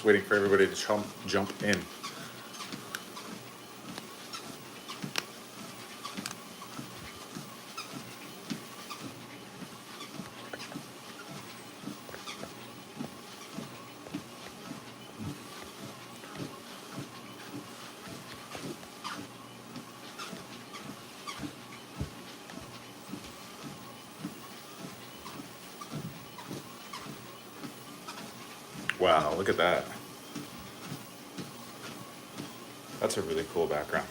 just waiting for everybody to jump in. Wow, look at that. That's a really cool background.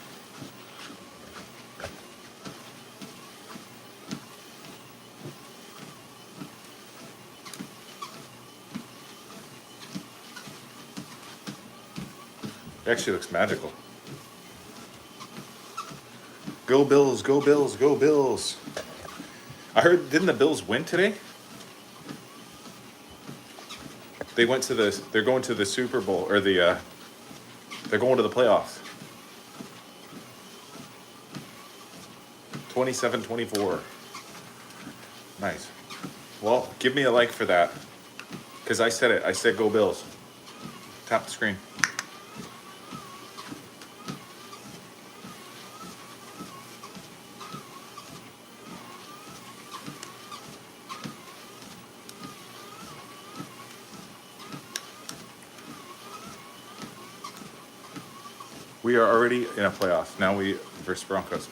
It actually looks magical. Go Bills, go Bills, go Bills. I heard, didn't the Bills win today? They went to they're going to the Super Bowl, or they're going to the playoffs. 27-24. Nice. Well, give me a like for that. Because I said it. I said go Bills. Tap the screen. We are already in a playoff. Now we versus Broncos.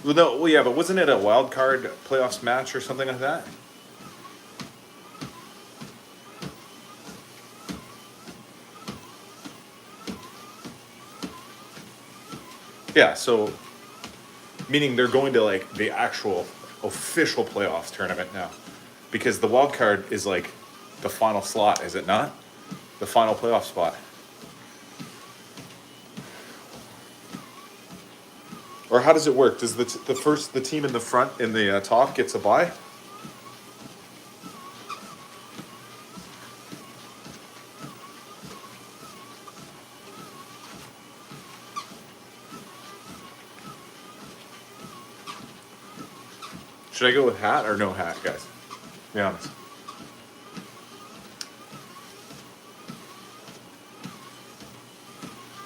Well, no, well, yeah, but wasn't it a wild card playoffs match or something like that? Yeah, so meaning they're going to like the actual official playoffs tournament now, because the wild card is like the final slot, is it not? The final playoff spot. Or how does it work? Does the team in the front in the top gets a bye? Should I go with hat or no hat, guys? Be honest.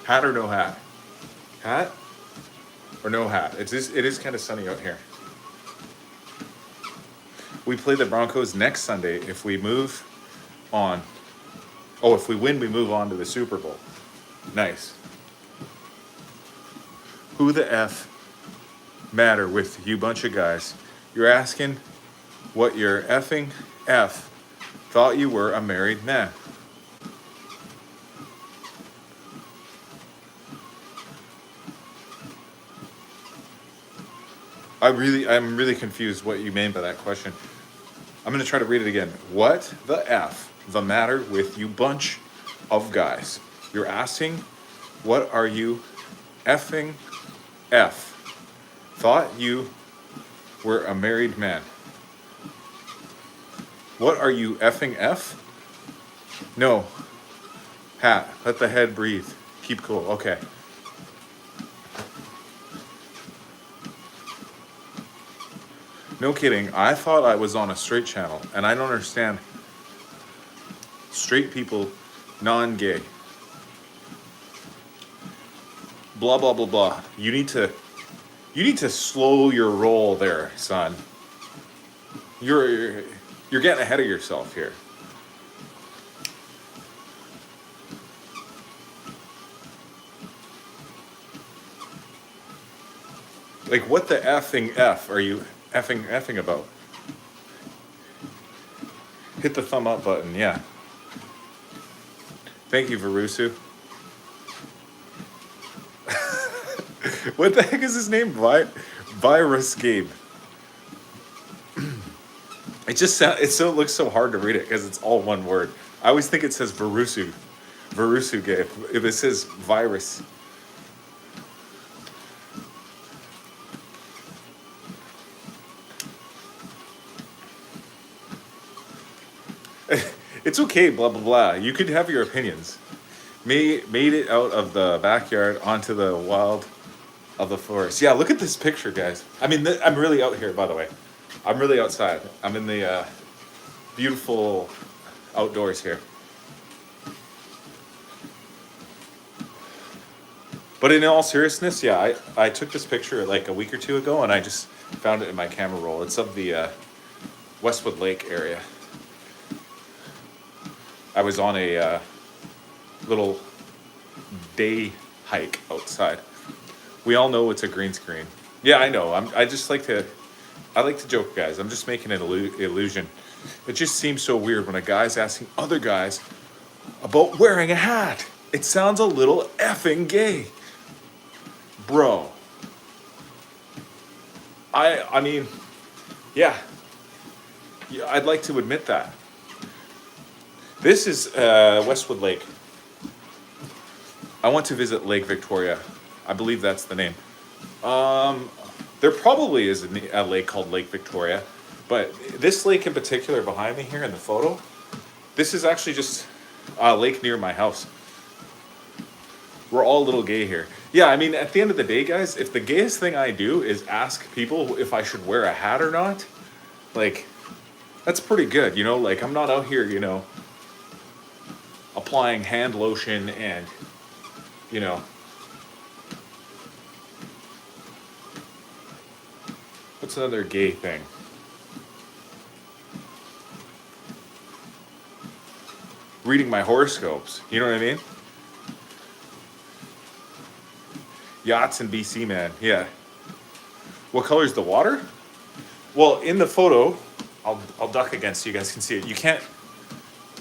Hat or no hat? Hat or no hat? It is kind of sunny out here. We play the Broncos next Sunday if we move on. Oh, if we win, we move on to the Super Bowl. Nice. Who the F matter with you bunch of guys? You're asking what your effing F thought you were a married man. I'm really confused what you mean by that question. I'm going to try to read it again. What the F the matter with you bunch of guys? You're asking, what are you effing F thought you were a married man? What are you effing F? No. Hat, let the head breathe. Keep cool. Okay. No kidding. I thought I was on a straight channel, and I don't understand. Straight people, non-gay. Blah blah blah blah. You need to slow your roll there, son. You're getting ahead of yourself here. Like, what the effing F are you effing about? Hit the thumb up button, yeah. Thank you, Varusu. What the heck is his name? Virus Gabe. It looks so hard to read it because it's all one word. I always think it says Varusu Gabe. If it says virus. It's okay, blah blah blah. You could have your opinions. Made it out of the backyard onto the wild of the forest. Yeah, look at this picture, guys. I mean, I'm really out here, by the way. I'm really outside. I'm in the beautiful outdoors here. But in all seriousness, yeah, I took this picture like a week or two ago, and I just found it in my camera roll. It's of the Westwood Lake area. I was on a little day hike outside. We all know it's a green screen. Yeah, I know. I just like to. I like to joke, guys. I'm just making an illusion. It just seems so weird when a guy's asking other guys about wearing a hat. It sounds a little effing gay, bro. I mean, yeah. I'd like to admit that. This is Westwood Lake. I want to visit Lake Victoria. I believe that's the name. There probably is a lake called Lake Victoria, but this lake in particular behind me here in the photo, this is actually just a lake near my house. We're all a little gay here. Yeah, I mean, at the end of the day, guys, if the gayest thing I do is ask people if I should wear a hat or not, like, that's pretty good, you know? Like, I'm not out here, you know, applying hand lotion and, you know, what's another gay thing? Reading my horoscopes, you know what I mean? Yachts in BC, man, yeah. What color is the water? Well, in the photo, I'll duck again so you guys can see it. You can't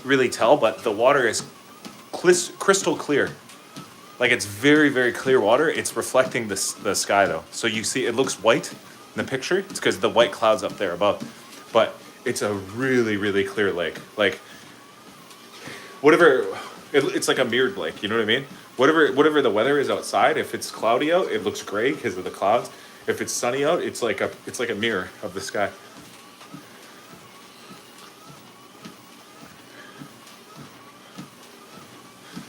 really tell, but the water is crystal clear. Like, it's very, very clear water. It's reflecting the sky, though. So you see it looks white in the picture. It's because the white clouds up there above. But it's a really, really clear lake. Like, whatever, it's like a mirrored lake, you know what I mean? Whatever the weather is outside, if it's cloudy out, it looks gray because of the clouds. If it's sunny out, it's like a mirror of the sky.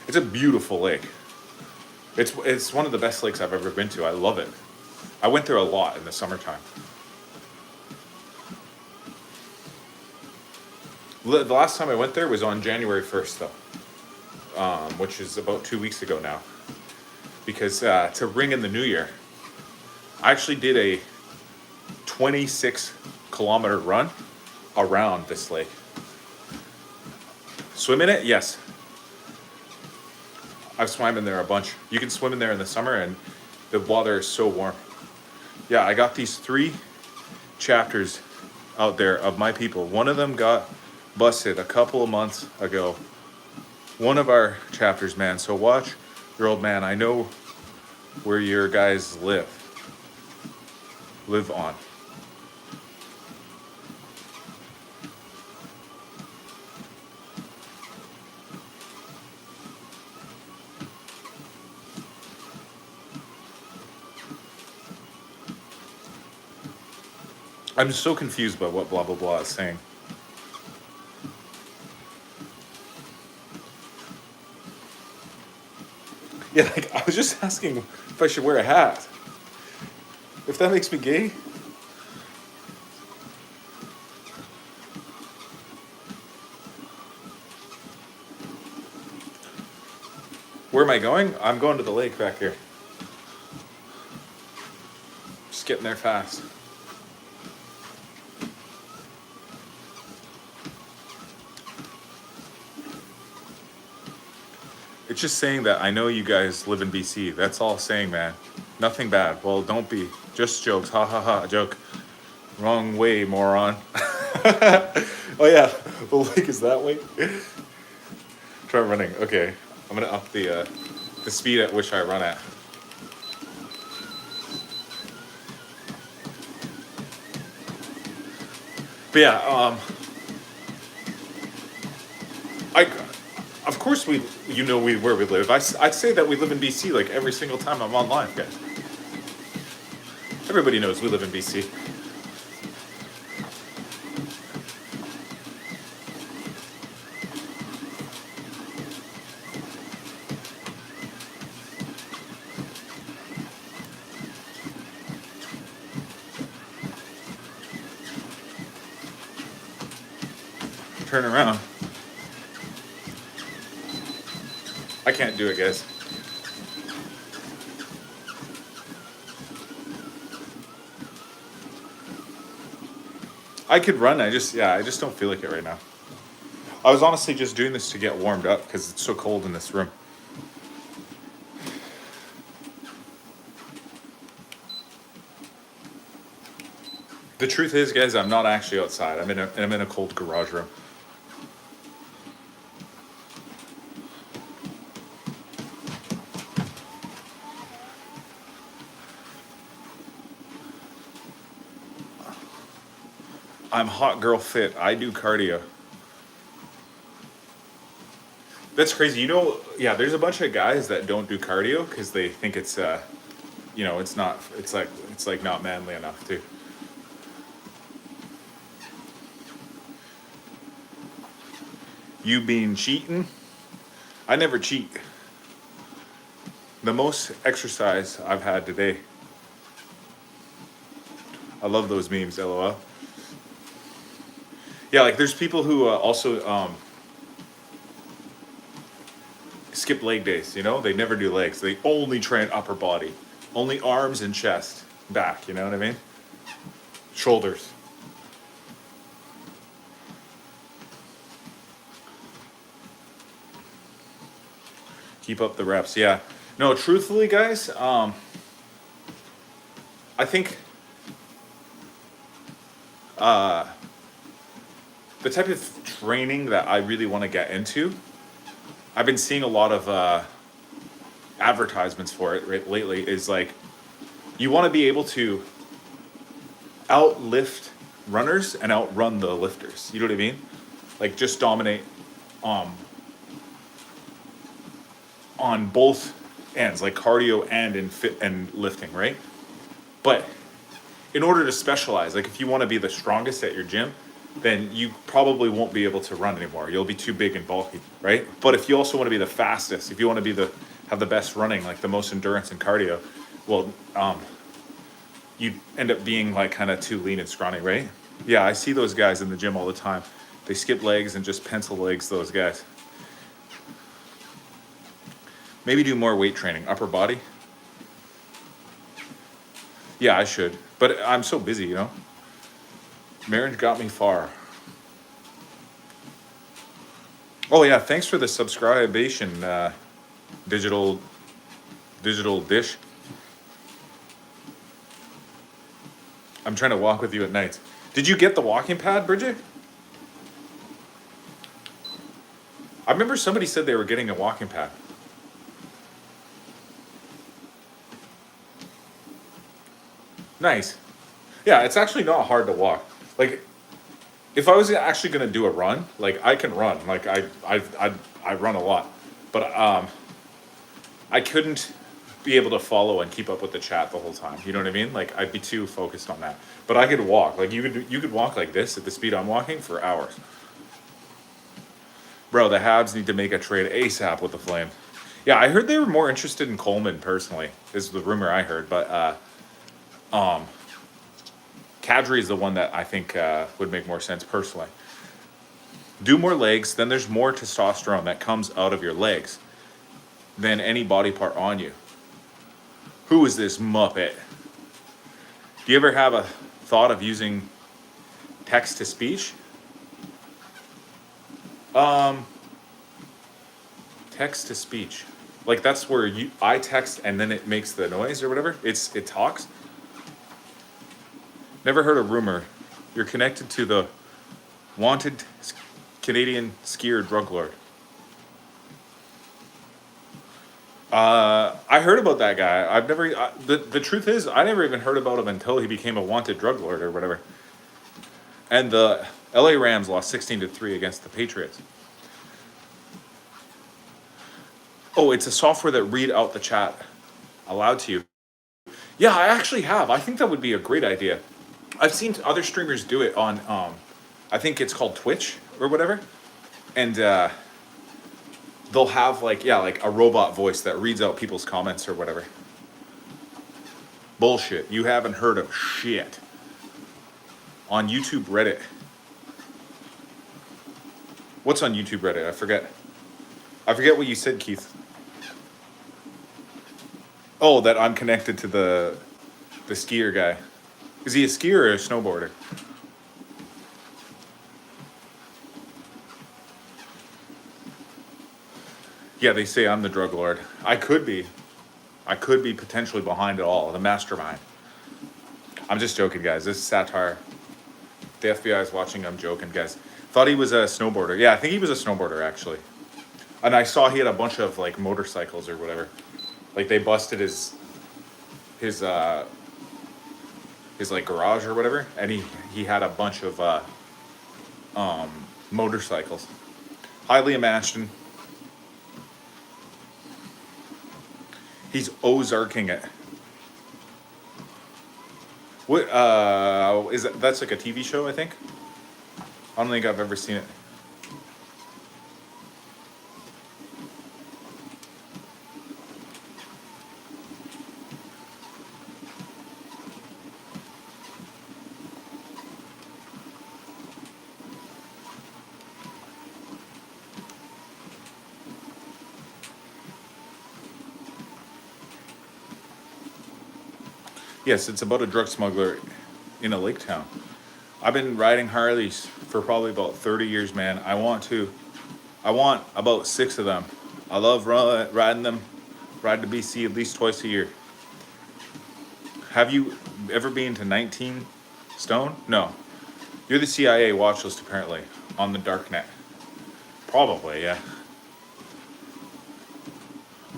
It's a beautiful lake. It's one of the best lakes I've ever been to. I love it. I went there a lot in the summertime. The last time I went there was on January 1st, though, which is about 2 weeks ago now. Because to ring in the new year, I actually did a 26-kilometer run around this lake. Swim in it? Yes. I've swam in there a bunch. You can swim in there in the summer, and the water is so warm. Yeah, I got these 3 chapters out there of my people. One of them got busted a couple of months ago. One of our chapters, man. So watch your old man. I know where your guys live on. I'm so confused by what blah blah blah is saying. Yeah, like, I was just asking if I should wear a hat. If that makes me gay. Where am I going? I'm going to the lake back here. Just getting there fast. It's just saying that I know you guys live in BC. That's all saying, man. Nothing bad. Well, don't be. Just jokes. Ha ha ha. Joke. Wrong way, moron. Oh yeah, the lake is that way. Try running. Okay, I'm gonna up the speed at which I run at. But yeah, of course where we live. I'd say that we live in BC like every single time I'm online, guys. Everybody knows we live in BC. Turn around. I can't do it, guys. I could run. I just don't feel like it right now. I was honestly just doing this to get warmed up because it's so cold in this room. The truth is, guys, I'm not actually outside. I'm in a cold garage room. I'm hot girl fit. I do cardio. That's crazy. You know, yeah, there's a bunch of guys that don't do cardio because they think it's it's not it's like not manly enough to. You been cheating? I never cheat. The most exercise I've had today. I love those memes, lol. Yeah, like there's people who also skip leg days, you know? They never do legs. They only train upper body. Only arms and chest. Back, you know what I mean? Shoulders. Keep up the reps, yeah. No, truthfully, guys, I think the type of training that I really want to get into, I've been seeing a lot of advertisements for it right, lately, is like you want to be able to outlift runners and outrun the lifters. You know what I mean? Like just dominate um, on both ends, like cardio and in fit and lifting, right? But in order to specialize, like if you want to be the strongest at your gym, then you probably won't be able to run anymore. You'll be too big and bulky, right? But if you also want to be the fastest, if you want to be have the best running, like the most endurance and cardio, well, you end up being like kind of too lean and scrawny, right? Yeah, I see those guys in the gym all the time. They skip legs and just pencil legs, those guys. Maybe do more weight training, upper body. Yeah, I should. But I'm so busy, you know? Marriage got me far. Oh yeah, thanks for the subscribation, digital dish. I'm trying to walk with you at night. Did you get the walking pad, Bridget? I remember somebody said they were getting a walking pad. Nice. Yeah, it's actually not hard to walk. Like, if I was actually gonna do a run, like I can run. Like I run a lot, but I couldn't be able to follow and keep up with the chat the whole time. You know what I mean? Like I'd be too focused on that. But I could walk. Like you could walk like this at the speed I'm walking for hours. Bro, the Habs need to make a trade ASAP with the Flames. Yeah, I heard they were more interested in Coleman personally. Is the rumor I heard, but Kadri is the one that I think would make more sense personally. Do more legs, then there's more testosterone that comes out of your legs than any body part on you. Who is this Muppet? Do you ever have a thought of using text to speech? Text to speech. Like that's where I text and then it makes the noise or whatever. It talks. Never heard a rumor. You're connected to the wanted Canadian skier drug lord. I heard about that guy. I've never. The truth is, I never even heard about him until he became a wanted drug lord or whatever. And the LA Rams lost 16-3 against the Patriots. Oh, it's a software that read out the chat aloud to you. Yeah, I actually have. I think that would be a great idea. I've seen other streamers do it on, I think it's called Twitch or whatever, and they'll have like a robot voice that reads out people's comments or whatever. Bullshit. You haven't heard of shit. On YouTube Reddit. What's on YouTube Reddit? I forget. I forget what you said, Keith. Oh, that I'm connected to the skier guy. Is he a skier or a snowboarder? Yeah, they say I'm the drug lord. I could be. I could be potentially behind it all, the mastermind. I'm just joking, guys. This is satire. The FBI is watching. I'm joking, guys. Thought he was a snowboarder. Yeah, I think he was a snowboarder actually. And I saw he had a bunch of like motorcycles or whatever. Like they busted his his like garage or whatever, and he had a bunch of motorcycles. Hi, Liam Ashton. He's Ozarking it. What is that? That's like a TV show, I think. I don't think I've ever seen it. Yes, it's about a drug smuggler in a lake town. I've been riding Harleys for probably about 30 years, man. I want about 6 of them. I love riding them. Ride to BC at least twice a year. Have you ever been to 19 Stone? No. You're the CIA watch list apparently on the darknet. Probably, yeah.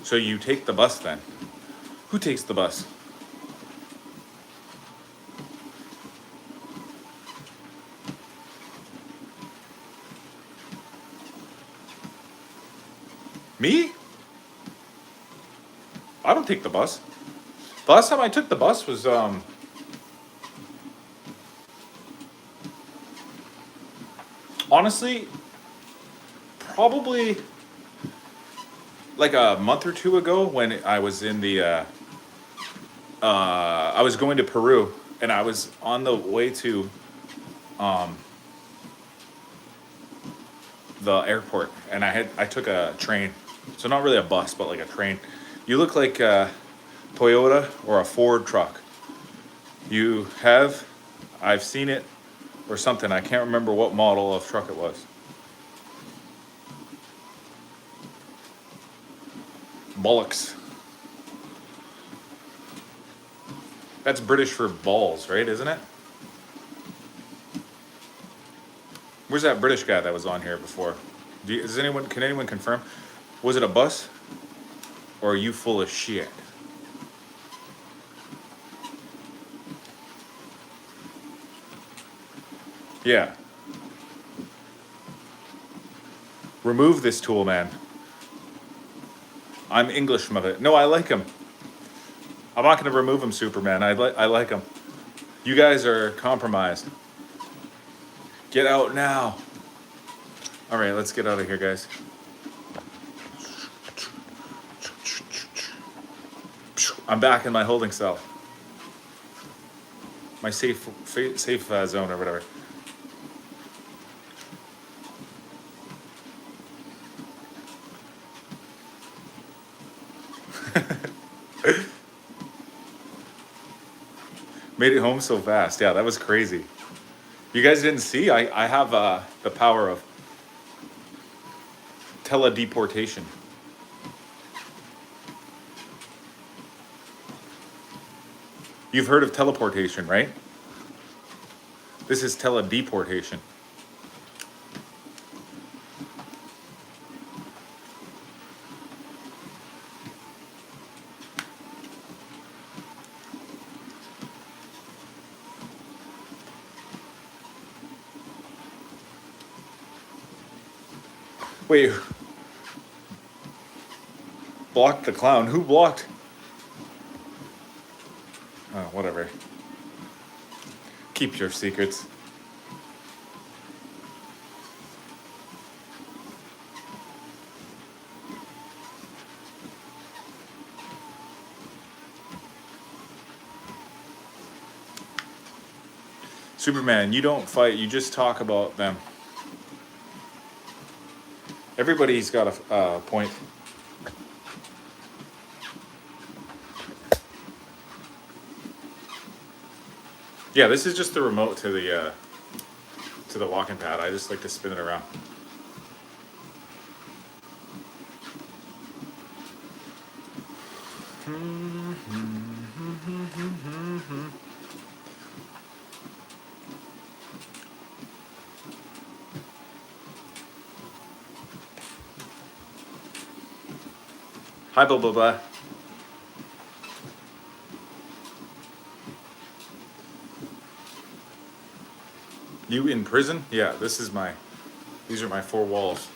So you take the bus then? Who takes the bus? Me? I don't take the bus. The last time I took the bus was honestly probably like a month or two ago when I was in the I was going to Peru and I was on the way to the airport and I took a train. So not really a bus, but like a train. You look like a Toyota or a Ford truck. I've seen it or something. I can't remember what model of truck it was. Bollocks. That's British for balls, right? Isn't it? Where's that British guy that was on here before? Can anyone confirm? Was it a bus? Or are you full of shit? Yeah. Remove this tool, man. I'm English, mother. No, I like him. I'm not going to remove him, Superman. I like him. You guys are compromised. Get out now. All right, let's get out of here, guys. I'm back in my holding cell. My safe zone or whatever. Made it home so fast. Yeah, that was crazy. You guys didn't see? I have the power of teledeportation. You've heard of teleportation, right? This is teledeportation. Wait. Blocked the clown. Who blocked? Oh, whatever. Keep your secrets. Superman, you don't fight, you just talk about them. Everybody's got a point. Yeah, this is just the remote to the walking pad. I just like to spin it around. Hi, blah, blah, blah. You in prison? Yeah, these are my four walls.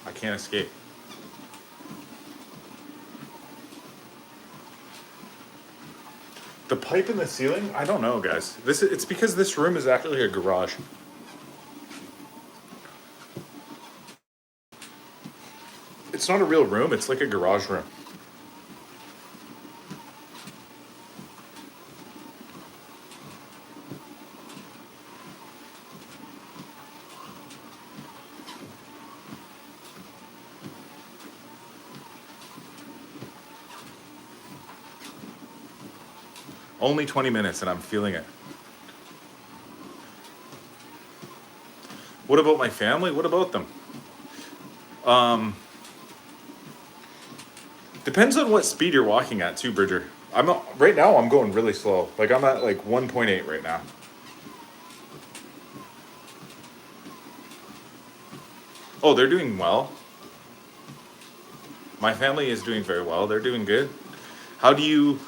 I can't escape. The pipe in the ceiling? I don't know, guys. It's because this room is actually a garage. It's not a real room, it's like a garage room. Only 20 minutes and I'm feeling it. What about my family? What about them? Depends on what speed you're walking at too, Bridger. Right now I'm going really slow. Like I'm at like 1.8 right now. Oh, they're doing well. My family is doing very well. They're doing good. How do you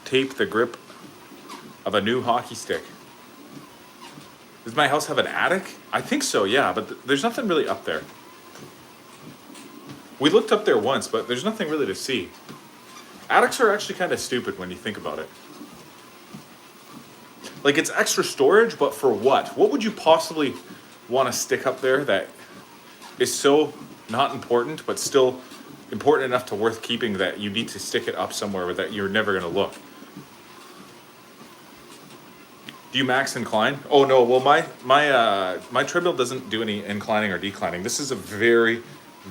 tape the grip of a new hockey stick? Does my house have an attic? I think so, yeah, but there's nothing really up there. We looked up there once, but there's nothing really to see. Attics are actually kind of stupid when you think about it. Like, it's extra storage, but for what? What would you possibly want to stick up there that is so not important, but still important enough to worth keeping that you need to stick it up somewhere that you're never going to look? Do you max incline? Oh no, well my treadmill doesn't do any inclining or declining. This is a very,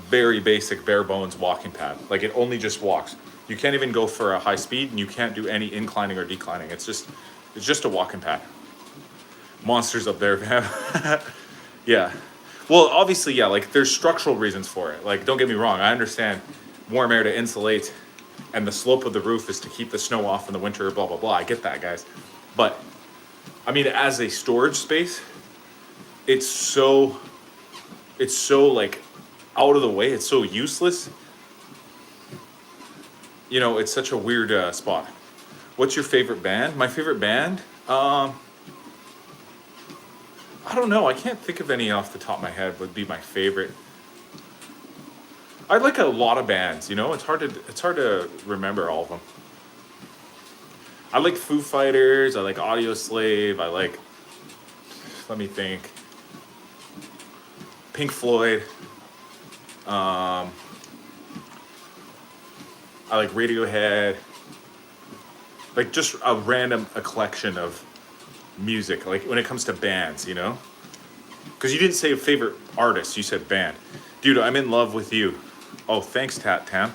very basic bare bones walking pad. Like it only just walks. You can't even go for a high speed and you can't do any inclining or declining. It's just a walking pad. Monsters up there, man. Yeah. Well, obviously, yeah, like there's structural reasons for it. Like don't get me wrong, I understand warm air to insulate and the slope of the roof is to keep the snow off in the winter, blah blah blah. I get that, guys. But I mean, as a storage space, it's so like out of the way. It's so useless. You know, it's such a weird spot. What's your favorite band? My favorite band? I don't know. I can't think of any off the top of my head. Would be my favorite. I like a lot of bands. You know, it's hard to remember all of them. I like Foo Fighters, I like Audioslave, I like, let me think, Pink Floyd, I like Radiohead, like just a collection of music, like when it comes to bands, you know? Because you didn't say favorite artist, you said band. Dude, I'm in love with you. Oh, thanks, Tam.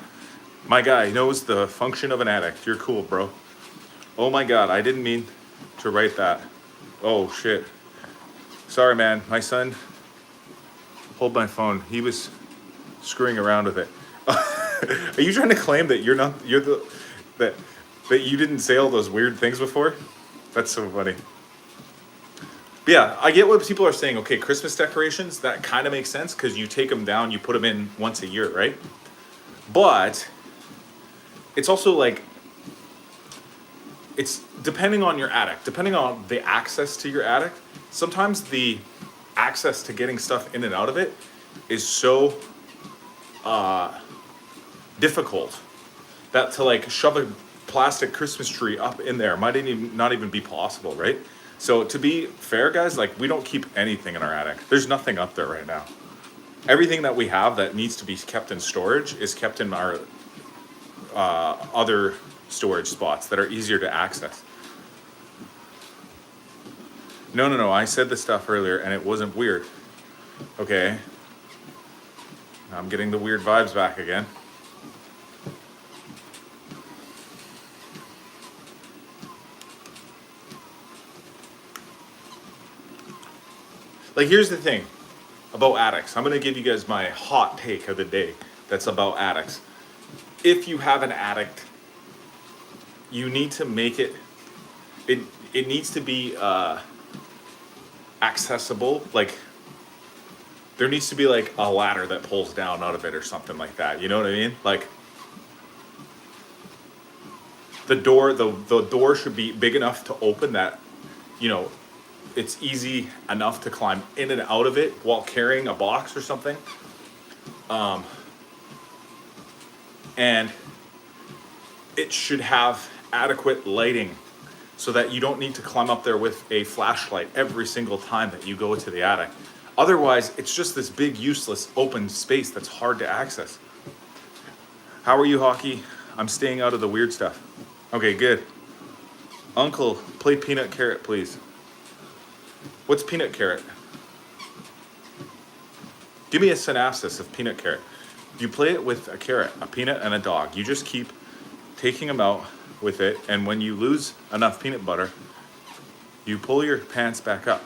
My guy knows the function of an addict. You're cool, bro. Oh my god, I didn't mean to write that. Oh shit. Sorry, man. My son, hold my phone. He was screwing around with it. Are you trying to claim that that you didn't say all those weird things before? That's so funny. But yeah, I get what people are saying. Okay, Christmas decorations, that kind of makes sense because you take them down, you put them in once a year, right? But it's also like, it's depending on your attic, depending on the access to your attic. Sometimes the access to getting stuff in and out of it is so difficult that to like shove a plastic Christmas tree up in there might not even be possible, right? So to be fair, guys, like we don't keep anything in our attic. There's nothing up there right now. Everything that we have that needs to be kept in storage is kept in our other storage spots that are easier to access. No, I said this stuff earlier and it wasn't weird. Okay. I'm getting the weird vibes back again. Like, here's the thing about attics. I'm going to give you guys my hot take of the day that's about attics. if you have an attic, you need to make it, it, it needs to be accessible. Like, there needs to be like a ladder that pulls down out of it or something like that. You know what I mean? Like, the door should be big enough to open that, you know, it's easy enough to climb in and out of it while carrying a box or something. And it should have adequate lighting so that you don't need to climb up there with a flashlight every single time that you go to the attic. Otherwise, it's just this big, useless, open space that's hard to access. How are you, Hockey? I'm staying out of the weird stuff. Okay, good. Uncle, play Peanut Carrot, please. What's Peanut Carrot? Give me a synopsis of Peanut Carrot. You play it with a carrot, a peanut, and a dog. You just keep taking them out with it, and when you lose enough peanut butter, you pull your pants back up.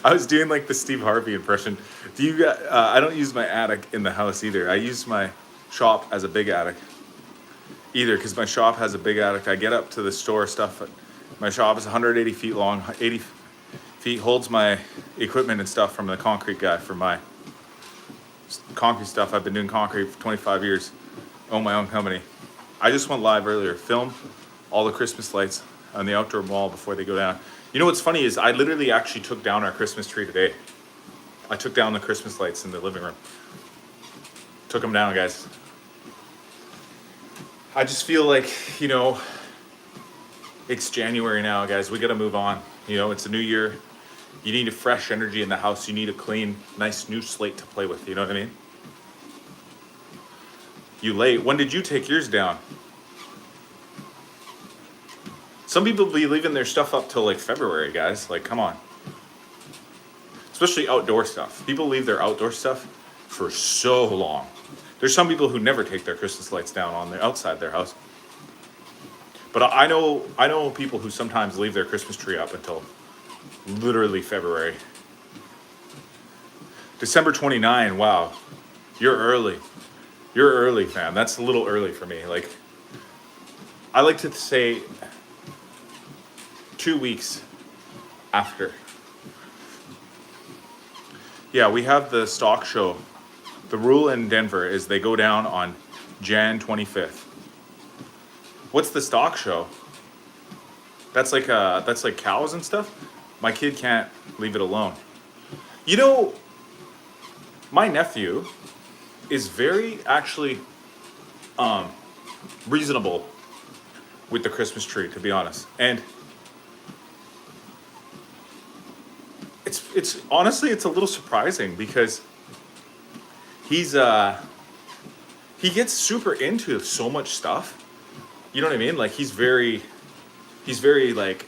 I was doing like the Steve Harvey impression. Do you? I don't use my attic in the house either. I use my shop as a big attic. Either because my shop has a big attic. I get up to the store stuff. My shop is 180 feet long. 80 feet holds my equipment and stuff from the concrete guy for my concrete stuff. I've been doing concrete for 25 years. Own my own company. I just went live earlier. Filmed all the Christmas lights on the outdoor wall before they go down. You know what's funny is I literally actually took down our Christmas tree today. I took down the Christmas lights in the living room. Took them down, guys. I just feel like, you know, it's January now, guys. We gotta move on. You know, it's a new year. You need a fresh energy in the house. You need a clean, nice new slate to play with. You know what I mean? You late. When did you take yours down? Some people be leaving their stuff up till like February, guys. Like, come on. Especially outdoor stuff. People leave their outdoor stuff for so long. There's some people who never take their Christmas lights down on their outside their house. But I know people who sometimes leave their Christmas tree up until literally February. December 29, wow. You're early. You're early, fam. That's a little early for me. Like, I like to say 2 weeks after. Yeah, we have the stock show. The rule in Denver is they go down on Jan 25th. What's the stock show? That's like cows and stuff. My kid can't leave it alone. You know, my nephew is very actually reasonable with the Christmas tree, to be honest. And it's honestly, it's a little surprising because he gets super into so much stuff. You know what I mean? Like he's very like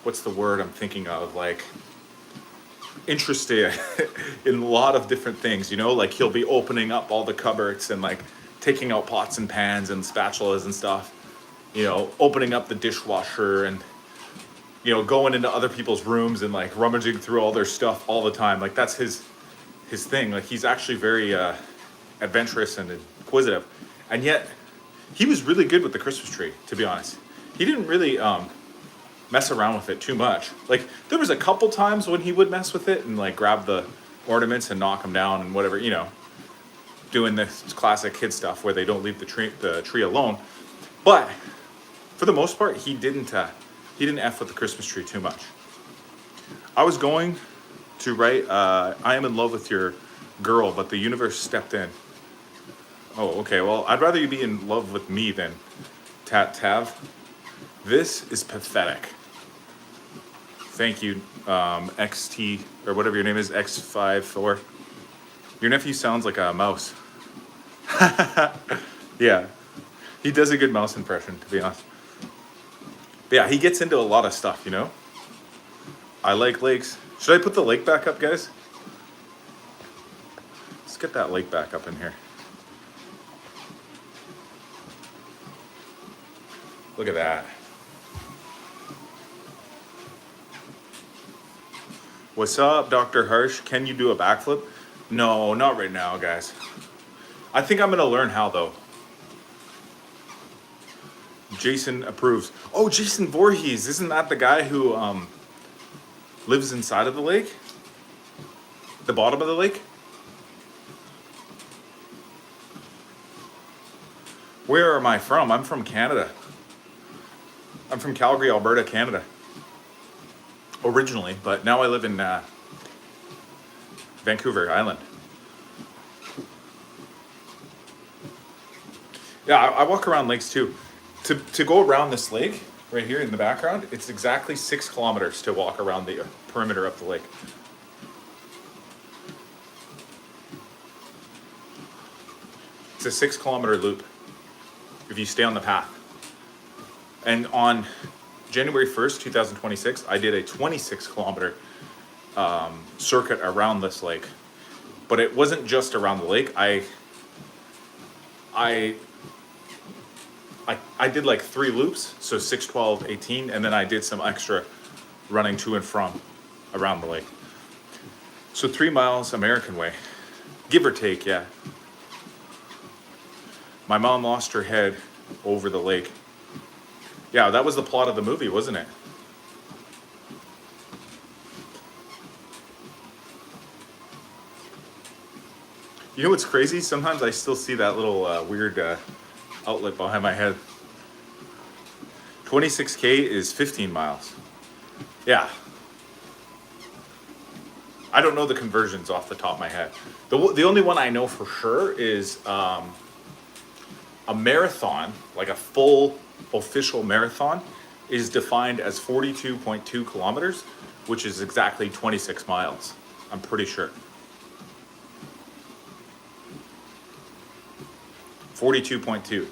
what's the word I'm thinking of? Like interested in a lot of different things, you know? Like he'll be opening up all the cupboards and like taking out pots and pans and spatulas and stuff. You know, opening up the dishwasher and you know, going into other people's rooms and like rummaging through all their stuff all the time. Like that's his thing. Like he's actually very adventurous and inquisitive. And yet he was really good with the Christmas tree, to be honest. He didn't really mess around with it too much. Like there was a couple times when he would mess with it and like grab the ornaments and knock them down and whatever, you know, doing this classic kid stuff where they don't leave the tree alone. But for the most part, he didn't F with the Christmas tree too much. I was going to write, I am in love with your girl, but the universe stepped in. Oh, okay, well, I'd rather you be in love with me than Tav. This is pathetic. Thank you, XT, or whatever your name is, X54. Your nephew sounds like a mouse. Yeah, he does a good mouse impression, to be honest. But yeah, he gets into a lot of stuff, you know? I like lakes. Should I put the lake back up, guys? Let's get that lake back up in here. Look at that. What's up, Dr. Harsh? Can you do a backflip? No, not right now, guys. I think I'm gonna learn how though. Jason approves. Oh, Jason Voorhees, isn't that the guy who lives inside of the lake? The bottom of the lake? Where am I from? I'm from Canada. I'm from Calgary, Alberta, Canada. Originally, but now I live in Vancouver Island. Yeah, I walk around lakes too. To go around this lake right here in the background, it's exactly 6 kilometers to walk around the perimeter of the lake. It's a 6 kilometer loop if you stay on the path. And on January 1st, 2026, I did a 26 kilometer circuit around this lake. But it wasn't just around the lake. I did like 3 loops, so 6, 12, 18, and then I did some extra running to and from around the lake. So 3 miles American way, give or take, yeah. My mom lost her head over the lake. Yeah, that was the plot of the movie, wasn't it? You know what's crazy? Sometimes I still see that little weird outlet behind my head. 26K is 15 miles. Yeah. I don't know the conversions off the top of my head. The only one I know for sure is a marathon, like a full official marathon, is defined as 42.2 kilometers, which is exactly 26 miles. I'm pretty sure. 42.2.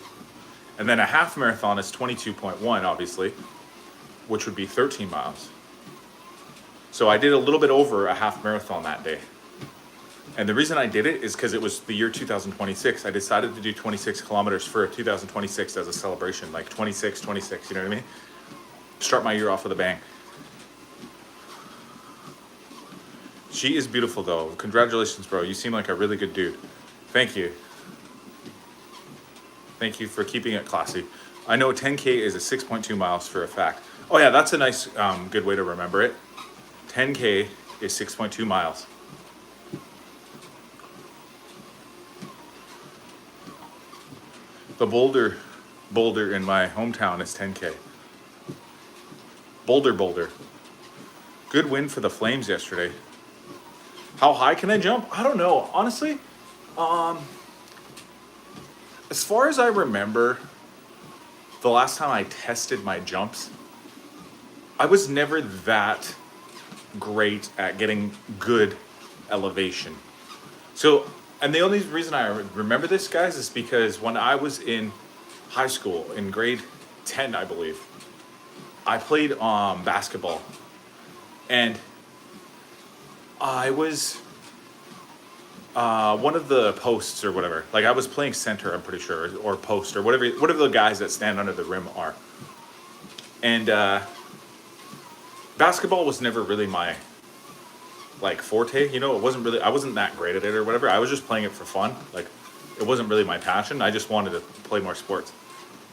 And then a half marathon is 22.1, obviously, which would be 13 miles. So I did a little bit over a half marathon that day. And the reason I did it is because it was the year 2026. I decided to do 26 kilometers for 2026 as a celebration, like 26, 26, you know what I mean? Start my year off with a bang. She is beautiful though. Congratulations, bro. You seem like a really good dude. Thank you. Thank you for keeping it classy. I know 10K is a 6.2 miles for a fact. Oh yeah, that's a nice, good way to remember it. 10K is 6.2 miles. The Boulder in my hometown is 10K. Boulder. Good win for the Flames yesterday. How high can I jump? I don't know. Honestly, as far as I remember, the last time I tested my jumps, I was never that great at getting good elevation. So, and the only reason I remember this, guys, is because when I was in high school, in grade 10, I believe, I played basketball. And I was one of the posts or whatever. Like I was playing center, I'm pretty sure, or post or whatever the guys that stand under the rim are. And basketball was never really my like forte, you know. I wasn't that great at it or whatever. I was just playing it for fun. Like it wasn't really my passion. I just wanted to play more sports.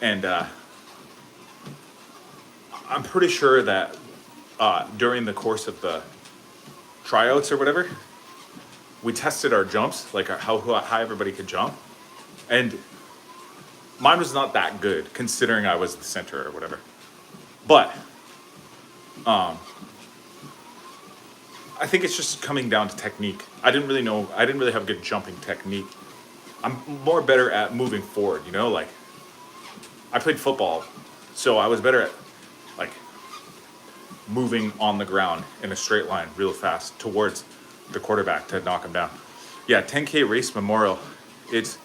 And I'm pretty sure that during the course of the tryouts or whatever, we tested our jumps, like how high everybody could jump. And mine was not that good considering I was the center or whatever. But I think it's just coming down to technique. I didn't really have good jumping technique. I'm more better at moving forward, you know, like I played football, so I was better at like moving on the ground in a straight line real fast towards the quarterback to knock him down. Yeah, 10K race memorial. It's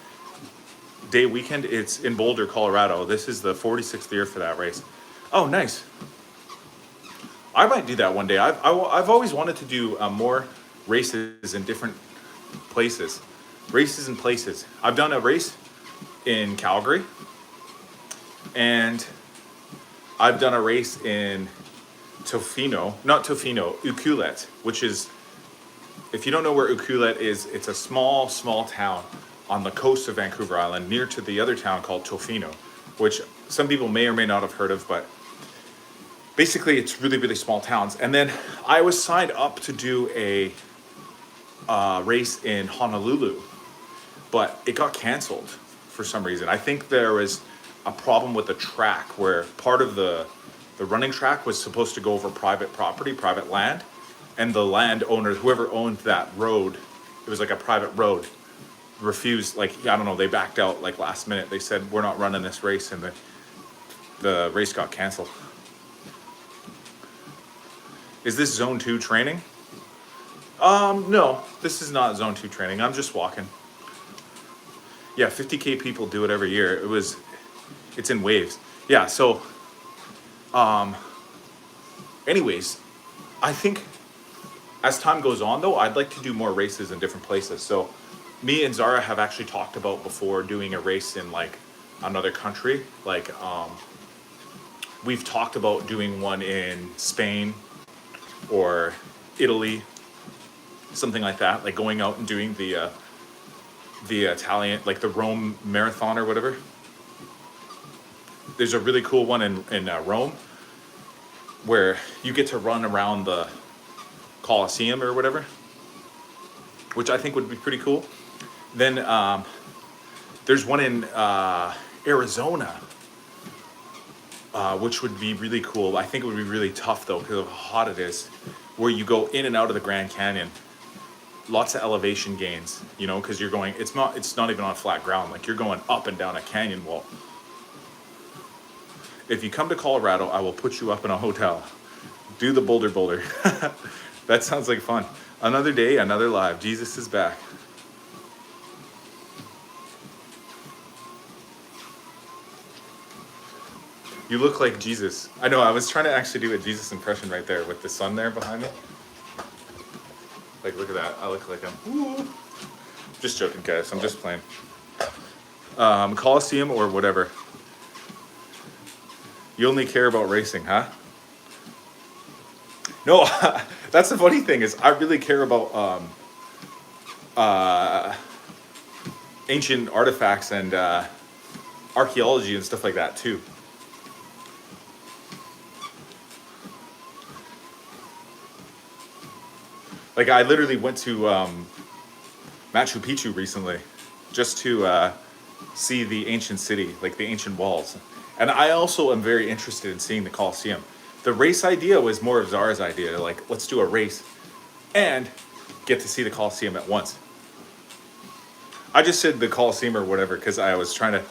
day weekend. It's in Boulder, Colorado. This is the 46th year for that race. Oh, nice. I might do that one day. I've always wanted to do more races in different places. Races and places. I've done a race in Calgary, and I've done a race in not Tofino, Ucluelet, which is, if you don't know where Ucluelet is, it's a small town on the coast of Vancouver Island, near to the other town called Tofino, which some people may or may not have heard of, but basically it's really small towns. And then I was signed up to do a race in Honolulu, but it got canceled for some reason. I think there was a problem with the track where part of the running track was supposed to go over private property, private land, and the landowner, whoever owned that road, it was like a private road, refused, like, I don't know, they backed out like last minute. They said, we're not running this race, and the race got canceled. Is this zone 2 training? No, this is not zone 2 training. I'm just walking. Yeah, 50K people do it every year. It's in waves. Yeah, so anyways, I think as time goes on though, I'd like to do more races in different places. So me and Zara have actually talked about before doing a race in like another country. Like we've talked about doing one in Spain or Italy, something like that, like going out and doing the Italian, like the Rome Marathon or whatever. There's a really cool one in Rome where you get to run around the Colosseum or whatever, which I think would be pretty cool. Then there's one in Arizona, which would be really cool. I think it would be really tough though because of how hot it is, where you go in and out of the Grand Canyon. Lots of elevation gains, you know, because you're going, it's not even on flat ground, like you're going up and down a canyon wall. If you come to Colorado, I will put you up in a hotel. Do the Boulder. That sounds like fun. Another day, another life. Jesus is back. You look like Jesus. I know, I was trying to actually do a Jesus impression right there with the sun there behind me. Like, look at that. I look like him. Ooh. Just joking, guys. I'm just playing. Coliseum or whatever. You only care about racing, huh? No, that's the funny thing is I really care about ancient artifacts and archaeology and stuff like that too. Like I literally went to Machu Picchu recently just to see the ancient city, like the ancient walls. And I also am very interested in seeing the Colosseum. The race idea was more of Zara's idea, like let's do a race and get to see the Colosseum at once. I just said the Colosseum or whatever because I was trying to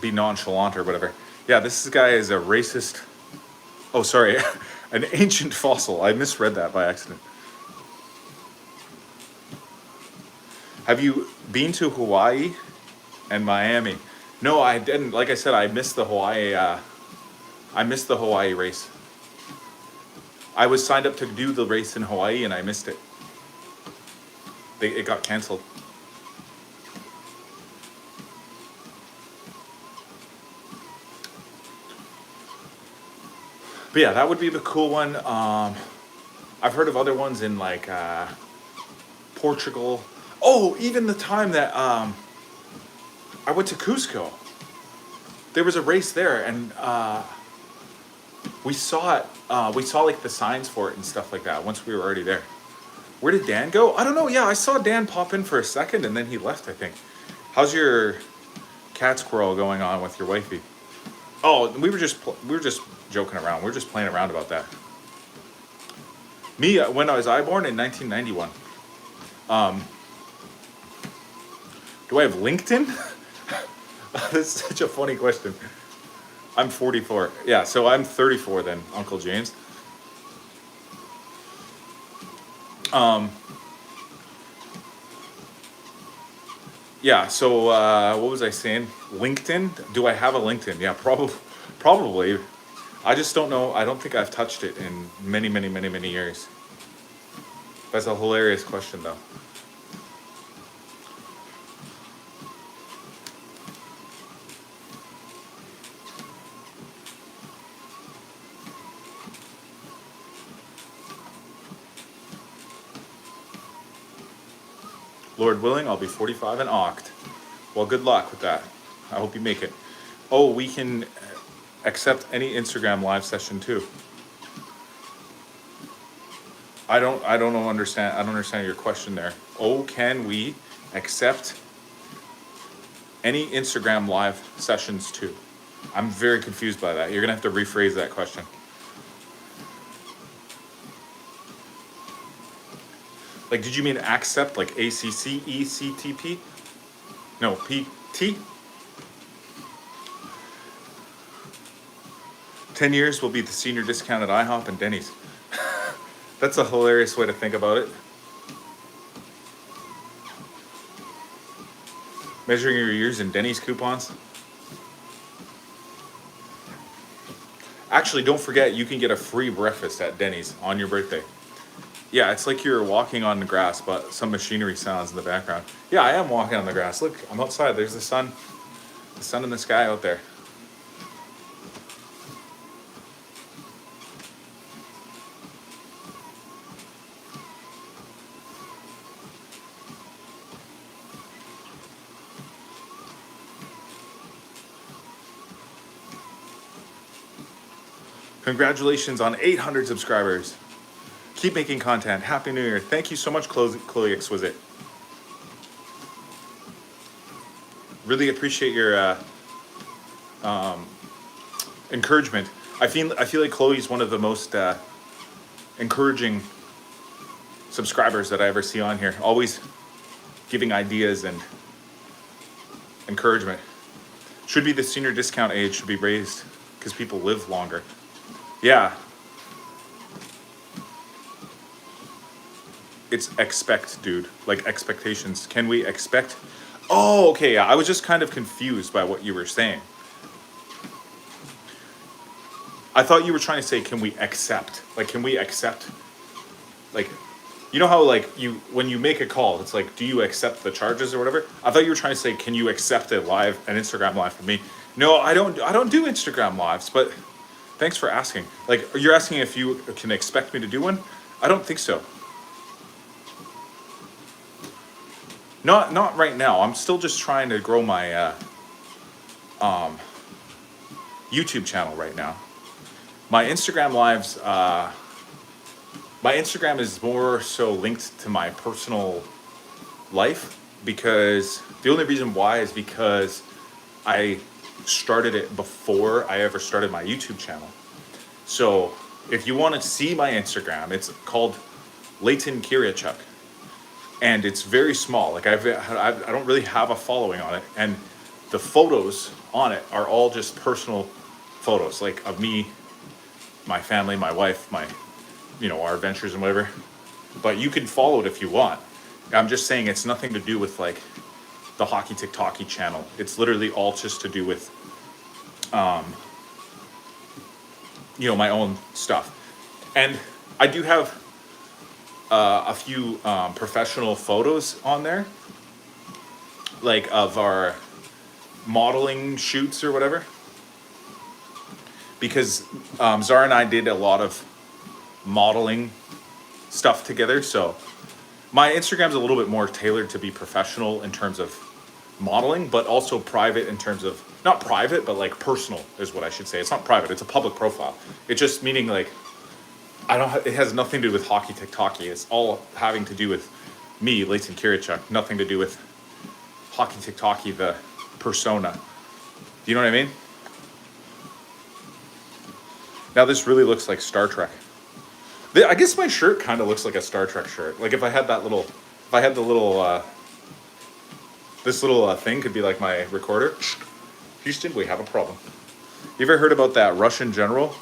be nonchalant or whatever. Yeah, this guy is a racist. Oh, sorry, an ancient fossil. I misread that by accident. Have you been to Hawaii and Miami? No, I didn't. Like I said, I missed the Hawaii race. I was signed up to do the race in Hawaii and I missed it. It got canceled. But yeah, that would be the cool one. I've heard of other ones in like Portugal. Oh, even the time that I went to Cusco. There was a race there, and we saw it. We saw like the signs for it and stuff like that once we were already there. Where did Dan go? I don't know. Yeah, I saw Dan pop in for a second, and then he left, I think. How's your cat squirrel going on with your wifey? Oh, we were just joking around. We were just playing around about that. Me, when I was born in 1991. Do I have LinkedIn? That's such a funny question. I'm 44. Yeah, so I'm 34 then, Uncle James. Yeah, so what was I saying? LinkedIn? Do I have a LinkedIn? Yeah, probably. I just don't know. I don't think I've touched it in many, many, many, many years. That's a hilarious question, though. Lord willing, I'll be 45 and oct. Well, good luck with that. I hope you make it. Oh, we can accept any Instagram live session too. I don't understand. I don't understand your question there. Oh, can we accept any Instagram live sessions too? I'm very confused by that. You're gonna have to rephrase that question. Like, did you mean accept like ACCECTP? No, PT? 10 years will be the senior discount at IHOP and Denny's. That's a hilarious way to think about it. Measuring your years in Denny's coupons. Actually, don't forget, you can get a free breakfast at Denny's on your birthday. Yeah, it's like you're walking on the grass, but some machinery sounds in the background. Yeah, I am walking on the grass. Look, I'm outside. There's the sun in the sky out there. Congratulations on 800 subscribers. Keep making content. Happy New Year. Thank you so much, Chloe Exquisite. Really appreciate your encouragement. I feel like Chloe's one of the most encouraging subscribers that I ever see on here. Always giving ideas and encouragement. Should be the senior discount age should be raised because people live longer. Yeah. It's expect, dude. Like expectations. Can we expect? Oh, okay. Yeah. I was just kind of confused by what you were saying. I thought you were trying to say, can we accept? Like, can we accept? Like, you know how like when you make a call, it's like, do you accept the charges or whatever? I thought you were trying to say, can you accept an Instagram live from me? No, I don't do Instagram lives, but thanks for asking. Like, you're asking if you can expect me to do one? I don't think so. Not right now. I'm still just trying to grow my YouTube channel right now. My Instagram lives, my Instagram is more so linked to my personal life, because the only reason why is because I started it before I ever started my YouTube channel. So if you want to see my Instagram, it's called Leighton Kiriachuk, and it's very small. Like I don't really have a following on it, and the photos on it are all just personal photos, like of me, my family, my wife, my, our adventures and whatever. But you can follow it if you want. I'm just saying it's nothing to do with like the Hockey TikToky channel. It's literally all just to do with, my own stuff. And I do have a few professional photos on there, like of our modeling shoots or whatever. Because Zara and I did a lot of modeling stuff together, so my Instagram's a little bit more tailored to be professional in terms of modeling, but also private in terms of, not private, but like personal is what I should say. It's not private, it's a public profile. It's just meaning like, it has nothing to do with Hockey TikToky. It's all having to do with me, Leighton Kiriachuk, nothing to do with Hockey TikToky, the persona. Do you know what I mean? Now this really looks like Star Trek. I guess my shirt kind of looks like a Star Trek shirt. Like if I had the little, this little thing could be like my recorder. Houston, we have a problem. You ever heard about that Russian general?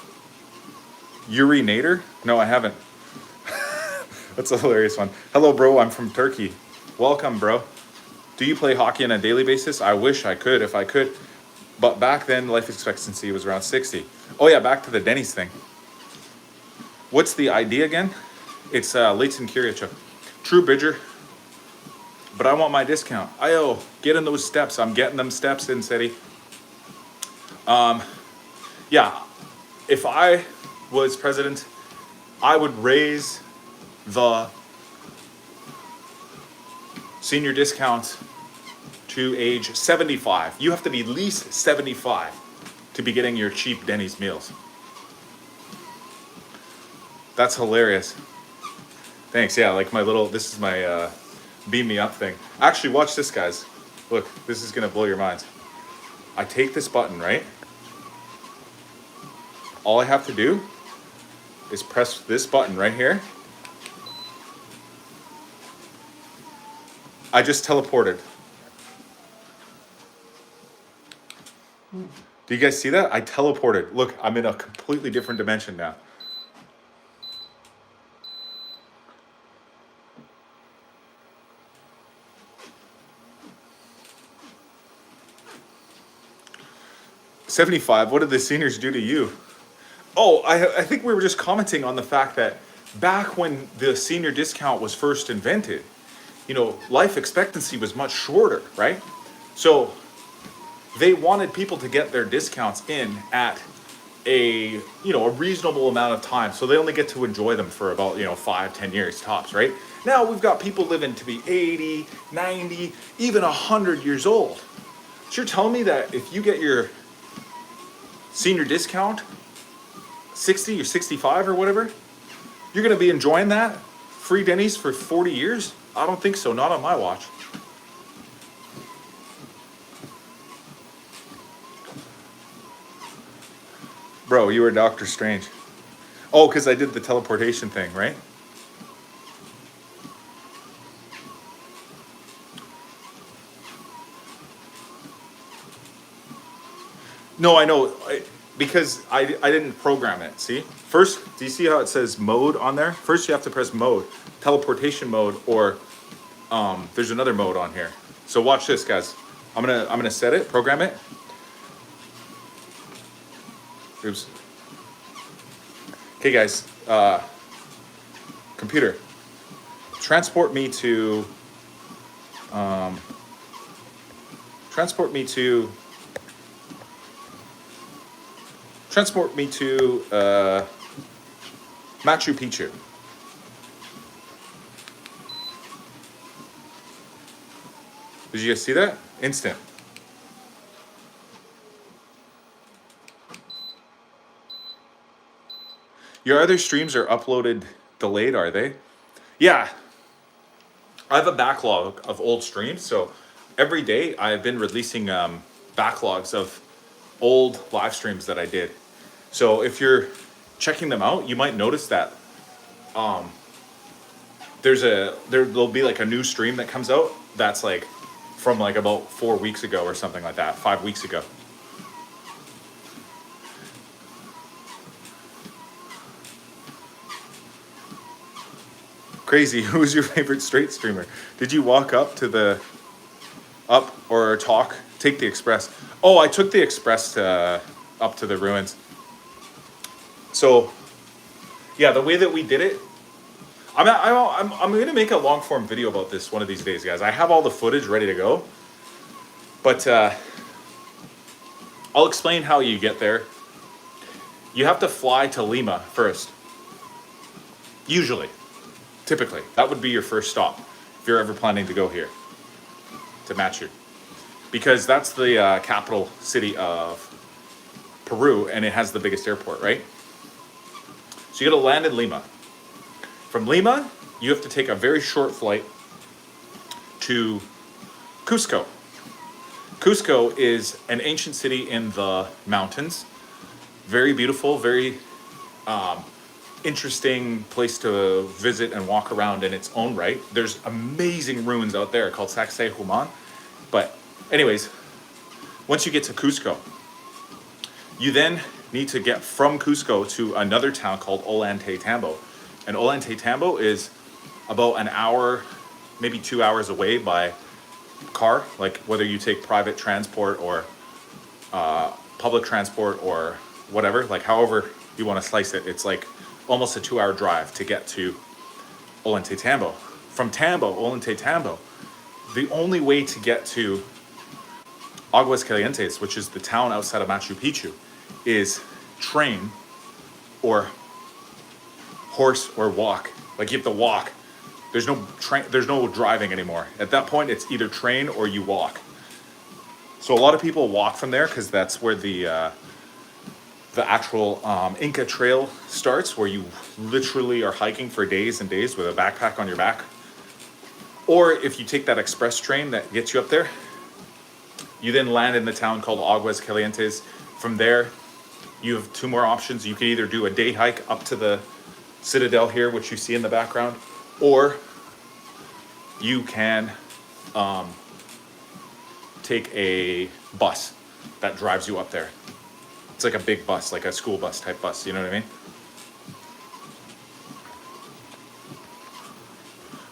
Yuri Nader? No, I haven't. That's a hilarious one. Hello, bro. I'm from Turkey. Welcome, bro. Do you play hockey on a daily basis? I wish I could. If I could. But back then, life expectancy was around 60. Oh yeah, back to the Denny's thing. What's the idea again? It's Leighton Kiriachuk. True Bridger, but I want my discount. Get in those steps. I'm getting them steps in, City. Yeah, if I was president, I would raise the senior discount to age 75. You have to be at least 75 to be getting your cheap Denny's meals. That's hilarious. Thanks, yeah, like this is my beam me up thing. Actually, watch this, guys. Look, this is gonna blow your minds. I take this button, right? All I have to do is press this button right here. I just teleported. Do you guys see that? I teleported. Look, I'm in a completely different dimension now. $75, what did the seniors do to you? Oh, I think we were just commenting on the fact that back when the senior discount was first invented, life expectancy was much shorter, right? So they wanted people to get their discounts in at a reasonable amount of time, so they only get to enjoy them for about 5-10 years tops, right? Now we've got people living to be 80, 90, even 100 years old. So you're telling me that if you get your senior discount 60 or 65 or whatever, you're gonna be enjoying that free Denny's for 40 years? I don't think so, not on my watch. Bro, you were Doctor Strange. Oh, because I did the teleportation thing, right? No, I know, because I didn't program it, see? First, do you see how it says mode on there? First you have to press mode, teleportation mode, or there's another mode on here. So watch this, guys. I'm gonna set it, program it. Oops. Okay, guys, computer, transport me to Machu Picchu. Did you guys see that? Instant. Your other streams are uploaded delayed, are they? Yeah. I have a backlog of old streams, so every day I've been releasing backlogs of old live streams that I did. So if you're checking them out, you might notice that there'll be like a new stream that comes out that's like from like about 4 weeks ago or something like that, 5 weeks ago. Crazy. Who's your favorite straight streamer? Did you walk up or take the express? Oh, I took the express up to the ruins. So, yeah, the way that we did it, I'm going to make a long form video about this one of these days, guys. I have all the footage ready to go, but I'll explain how you get there. You have to fly to Lima first. Usually. Typically, that would be your first stop if you're ever planning to go here to Machu, because that's the capital city of Peru and it has the biggest airport, right? So you got to land in Lima. From Lima, you have to take a very short flight to Cusco. Cusco is an ancient city in the mountains. Very beautiful, very interesting place to visit and walk around in its own right. There's amazing ruins out there called Sacsayhuaman. But anyways, once you get to Cusco, you then need to get from Cusco to another town called Ollantaytambo. And Ollantaytambo is about an hour, maybe 2 hours away by car, like whether you take private transport or public transport or whatever, like however you want to slice it, it's like almost a 2-hour drive to get to Ollantaytambo. From Ollantaytambo, the only way to get to Aguas Calientes, which is the town outside of Machu Picchu, is train or horse or walk. Like you have to walk. There's no train. There's no driving anymore. At that point, it's either train or you walk. So a lot of people walk from there because that's where the actual Inca Trail starts, where you literally are hiking for days and days with a backpack on your back. Or if you take that express train that gets you up there, you then land in the town called Aguas Calientes. From there, you have 2 more options. You can either do a day hike up to the Citadel here, which you see in the background, or you can take a bus that drives you up there. It's like a big bus, like a school bus type bus, you know what I mean?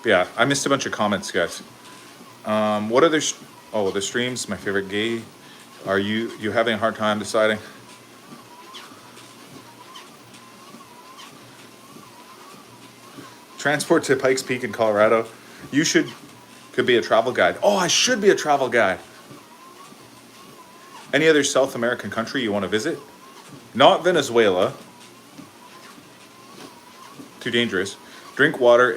But yeah, I missed a bunch of comments, guys. What other... Oh, the streams, my favorite gay. Are you having a hard time deciding? Transport to Pikes Peak in Colorado. Could be a travel guide. Oh, I should be a travel guide. Any other South American country you want to visit? Not Venezuela. Too dangerous. Drink water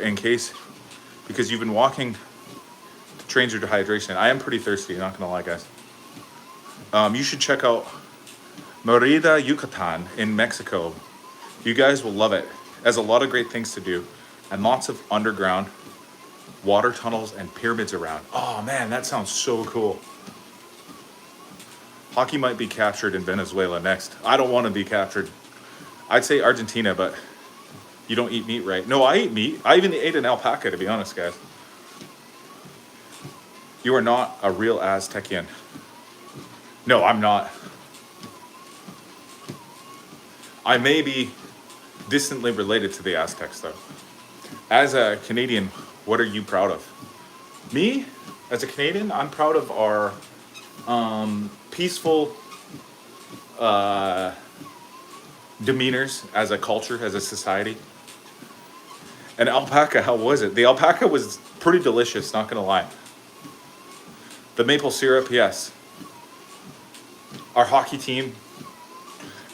because you've been walking. Trains your dehydration. I am pretty thirsty, not gonna lie, guys. You should check out Merida, Yucatan in Mexico. You guys will love it. It has a lot of great things to do and lots of underground water tunnels and pyramids around. Oh man, that sounds so cool. Hockey might be captured in Venezuela next. I don't want to be captured. I'd say Argentina, but you don't eat meat, right? No, I eat meat. I even ate an alpaca, to be honest, guys. You are not a real Aztecian. No, I'm not. I may be distantly related to the Aztecs, though. As a Canadian, what are you proud of? Me, as a Canadian, I'm proud of our peaceful demeanors as a culture, as a society. And alpaca, how was it? The alpaca was pretty delicious, not gonna lie. The maple syrup, yes. Our hockey team.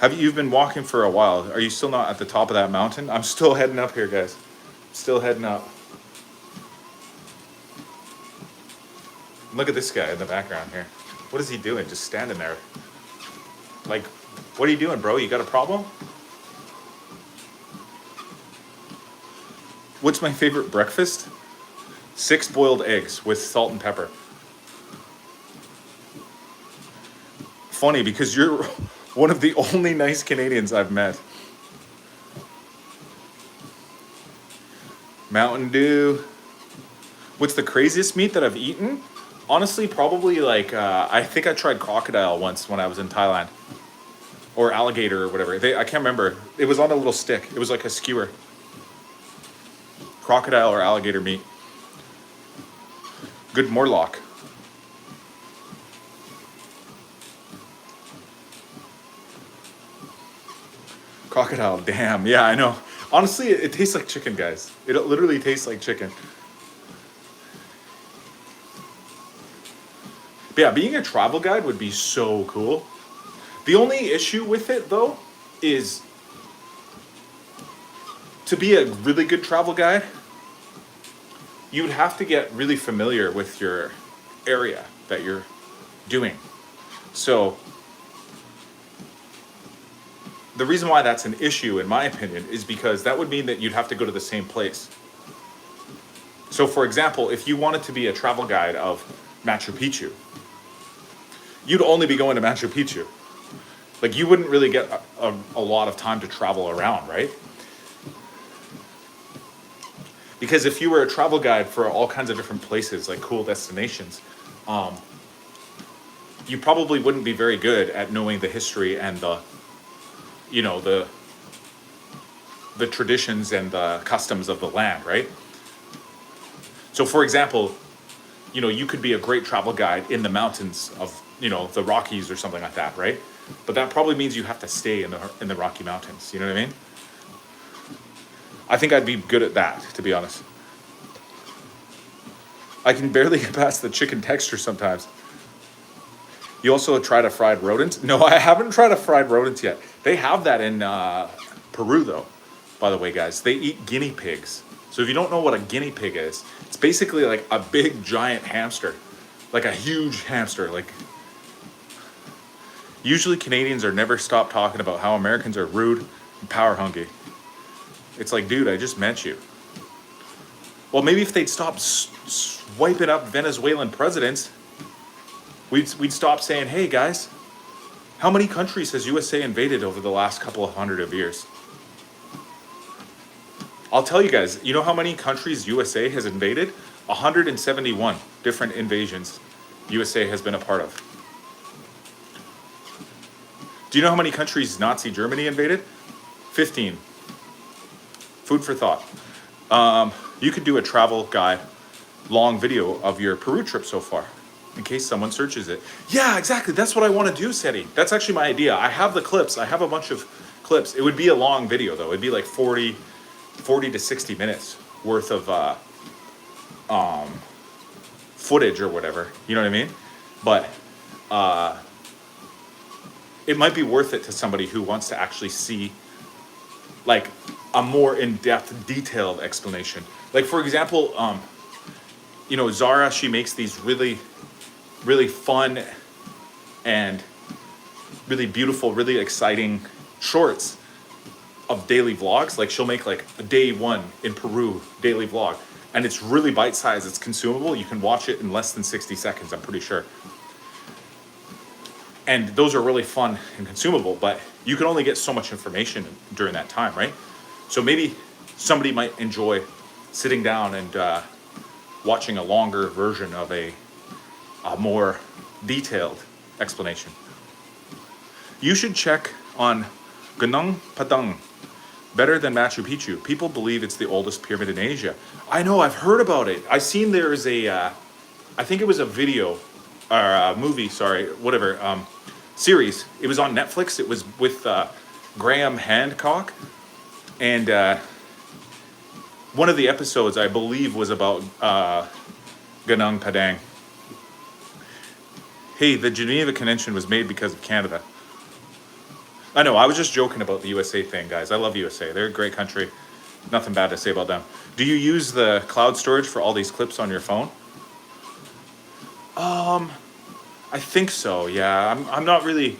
You've been walking for a while. Are you still not at the top of that mountain? I'm still heading up here, guys. Still heading up. Look at this guy in the background here. What is he doing? Just standing there. Like, what are you doing, bro? You got a problem? What's my favorite breakfast? 6 boiled eggs with salt and pepper. Funny because you're one of the only nice Canadians I've met. Mountain Dew. What's the craziest meat that I've eaten? Honestly, probably like, I think I tried crocodile once when I was in Thailand. Or alligator or whatever. I can't remember. It was on a little stick. It was like a skewer. Crocodile or alligator meat. Good Morlock. Crocodile, damn. Yeah, I know. Honestly, it tastes like chicken, guys. It literally tastes like chicken. But yeah, being a travel guide would be so cool. The only issue with it, though, is to be a really good travel guide, you would have to get really familiar with your area that you're doing. So the reason why that's an issue, in my opinion, is because that would mean that you'd have to go to the same place. So for example, if you wanted to be a travel guide of Machu Picchu, you'd only be going to Machu Picchu. Like, you wouldn't really get a lot of time to travel around, right? Because if you were a travel guide for all kinds of different places, like cool destinations, you probably wouldn't be very good at knowing the history and the traditions and the customs of the land, right? So for example, you could be a great travel guide in the mountains of, the Rockies or something like that, right? But that probably means you have to stay in the Rocky Mountains. You know what I mean? I think I'd be good at that, to be honest. I can barely get past the chicken texture sometimes. You also tried a fried rodent? No, I haven't tried a fried rodent yet. They have that in Peru, though, by the way, guys. They eat guinea pigs. So if you don't know what a guinea pig is, it's basically like a big, giant hamster. Like a huge hamster. Like, usually Canadians are never stop talking about how Americans are rude and power hungry. It's like, dude, I just met you. Well, maybe if they'd stop swiping up Venezuelan presidents, we'd stop saying, hey, guys, how many countries has USA invaded over the last couple of hundred of years? I'll tell you guys, you know how many countries USA has invaded? 171 different invasions USA has been a part of. Do you know how many countries Nazi Germany invaded? 15. Food for thought. You could do a travel guide, long video of your Peru trip so far, in case someone searches it. Yeah, exactly. That's what I want to do, Seti. That's actually my idea. I have the clips. I have a bunch of clips. It would be a long video, though. It'd be like 40 to 60 minutes worth of footage or whatever. You know what I mean? But it might be worth it to somebody who wants to actually see like a more in-depth, detailed explanation. Like, for example, Zara, she makes these really, really fun and really beautiful, really exciting shorts of daily vlogs. Like, she'll make like a day one in Peru daily vlog, and it's really bite-sized. It's consumable. You can watch it in less than 60 seconds, I'm pretty sure. And those are really fun and consumable, but you can only get so much information during that time, right? So maybe somebody might enjoy sitting down and watching a longer version of a more detailed explanation. You should check on Gunung Padang, better than Machu Picchu. People believe it's the oldest pyramid in Asia. I know, I've heard about it. I've seen there's I think it was a video, or a movie, sorry, whatever, series. It was on Netflix. It was with Graham Hancock. And one of the episodes, I believe, was about Gunung Padang. Hey, the Geneva Convention was made because of Canada. I know, I was just joking about the USA thing, guys. I love USA. They're a great country. Nothing bad to say about them. Do you use the cloud storage for all these clips on your phone? I think so, yeah. I'm not really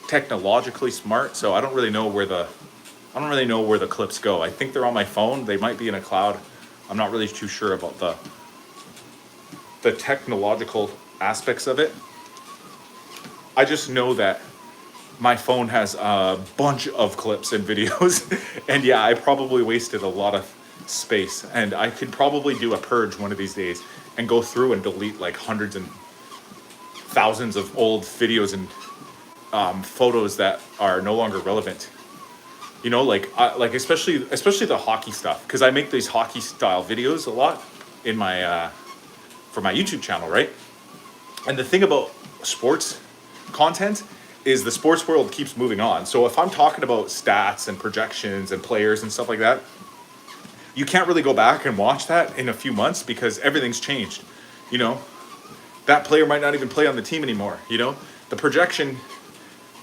technologically smart, so I don't really know where the clips go. I think they're on my phone. They might be in a cloud. I'm not really too sure about the technological aspects of it. I just know that my phone has a bunch of clips and videos, and yeah, I probably wasted a lot of space, and I could probably do a purge one of these days and go through and delete like hundreds and thousands of old videos and photos that are no longer relevant. You know, like especially the hockey stuff, because I make these hockey style videos a lot in my for my YouTube channel, right? And the thing about sports content is the sports world keeps moving on. So if I'm talking about stats and projections and players and stuff like that, you can't really go back and watch that in a few months because everything's changed. You know, that player might not even play on the team anymore. You know, the projection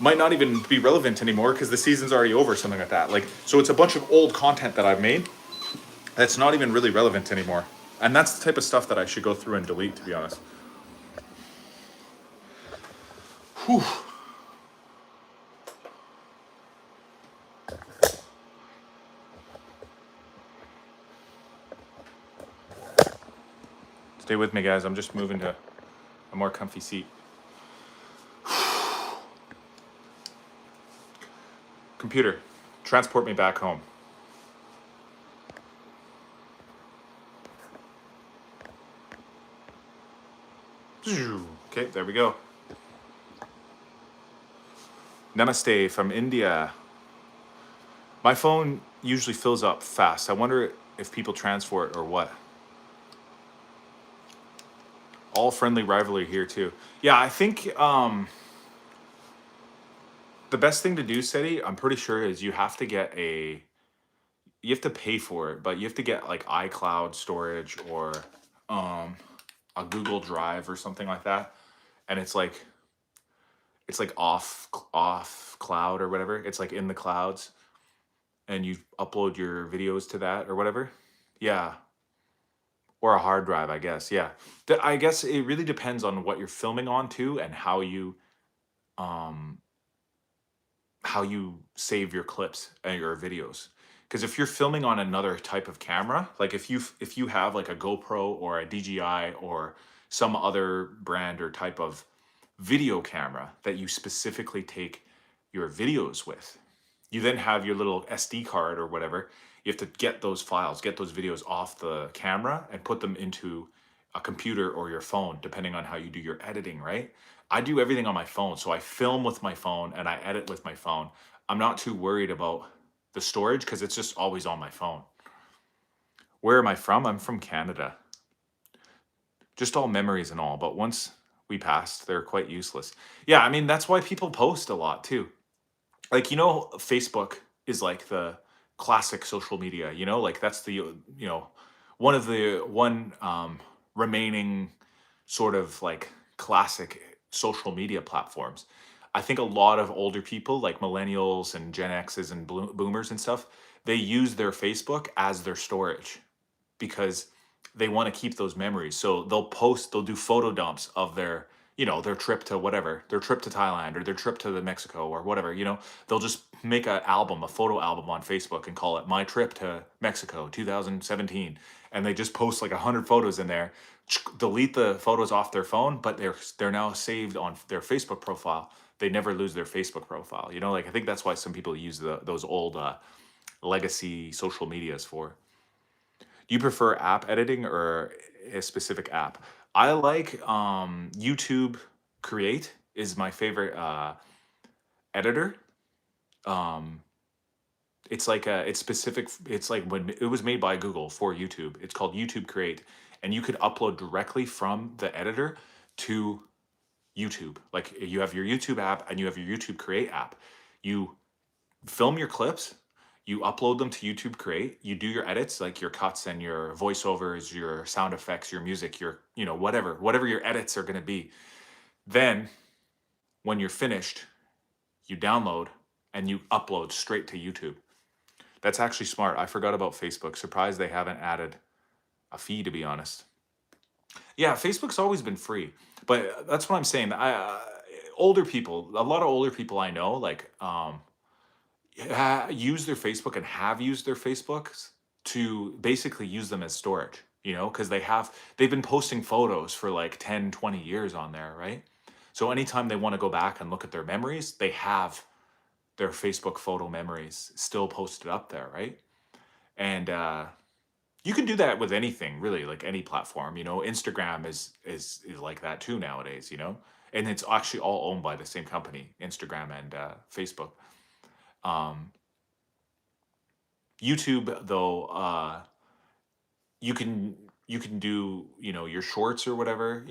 might not even be relevant anymore because the season's already over, something like that. Like, so it's a bunch of old content that I've made that's not even really relevant anymore. And that's the type of stuff that I should go through and delete, to be honest. Whew. Stay with me, guys. I'm just moving to a more comfy seat. Computer, transport me back home. Okay, there we go. Namaste from India. My phone usually fills up fast. I wonder if people transport or what. All friendly rivalry here too. Yeah, I think the best thing to do, Seti, I'm pretty sure, is you have to pay for it, but you have to get like iCloud storage or um a Google Drive or something like that. And it's like off cloud or whatever. It's like in the clouds and you upload your videos to that or whatever. Yeah, or a hard drive, I guess. Yeah. I guess it really depends on what you're filming on too and um how you save your clips and your videos. Because if you're filming on another type of camera, like if you have like a GoPro or a DJI or some other brand or type of video camera that you specifically take your videos with, you then have your little SD card or whatever. You have to get those files, get those videos off the camera and put them into a computer or your phone, depending on how you do your editing, right? I do everything on my phone. So I film with my phone and I edit with my phone. I'm not too worried about the storage because it's just always on my phone. Where am I from? I'm from Canada. Just all memories and all, but once we passed, they're quite useless. Yeah, I mean, that's why people post a lot too. Like, Facebook is like the classic social media, like that's the, one remaining sort of like classic social media platforms. I think a lot of older people, like millennials and Gen X's and boomers and stuff, they use their Facebook as their storage because they want to keep those memories. So they'll do photo dumps of their trip to whatever, their trip to Thailand or their trip to the Mexico or whatever. They'll just make a photo album on Facebook and call it My Trip to Mexico 2017. And they just post like 100 photos in there, delete the photos off their phone, but they're now saved on their Facebook profile. They never lose their Facebook profile. Like I think that's why some people use those old legacy social medias for. Do you prefer app editing or a specific app? I like YouTube Create is my favorite editor. Um, it's specific. It's like when it was made by Google for YouTube. It's called YouTube Create, and you could upload directly from the editor to YouTube. Like you have your YouTube app and you have your YouTube Create app. You film your clips, you upload them to YouTube Create, you do your edits, like your cuts and your voiceovers, your sound effects, your music, your, whatever your edits are going to be. Then when you're finished, you download and you upload straight to YouTube. That's actually smart. I forgot about Facebook. Surprised they haven't added a fee, to be honest. Yeah, Facebook's always been free, but that's what I'm saying. Older people, a lot of older people I know, like use their Facebook and have used their Facebooks to basically use them as storage, because they've been posting photos for like 10, 20 years on there, right? So anytime they want to go back and look at their memories, they have their Facebook photo memories still posted up there, right? And you can do that with anything, really, like any platform. Instagram is like that too nowadays, and it's actually all owned by the same company, Instagram and Facebook. Um, YouTube though, you can you can do your shorts or whatever,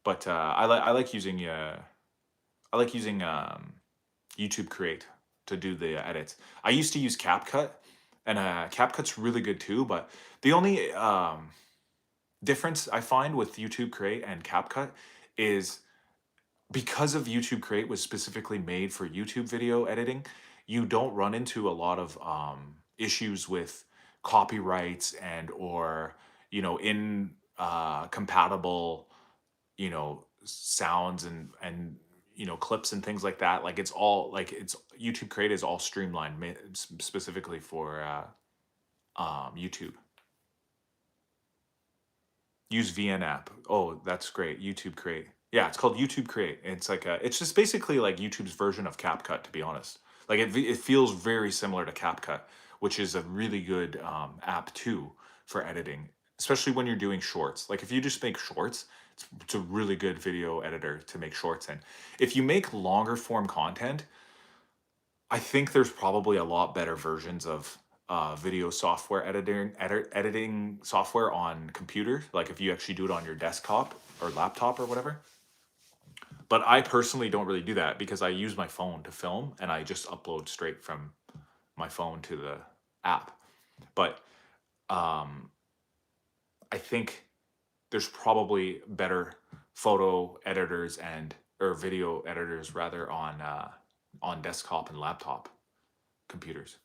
but I like using YouTube Create to do the edits. I used to use CapCut, and CapCut's really good too. But the only difference I find with YouTube Create and CapCut is because of YouTube Create was specifically made for YouTube video editing, you don't run into a lot of issues with copyrights and or in compatible sounds and clips and things like that. Like it's YouTube Create is all streamlined specifically for YouTube. Use VN app. Oh, that's great. YouTube Create. Yeah, it's called YouTube Create. It's just basically like YouTube's version of CapCut, to be honest. Like it feels very similar to CapCut, which is a really good app too for editing, especially when you're doing shorts. Like if you just make shorts, it's a really good video editor to make shorts in. If you make longer form content, I think there's probably a lot better versions of video software editing software on computer, like if you actually do it on your desktop or laptop or whatever. But I personally don't really do that because I use my phone to film and I just upload straight from my phone to the app. But um, I think there's probably better photo editors and or video editors rather on desktop and laptop computers.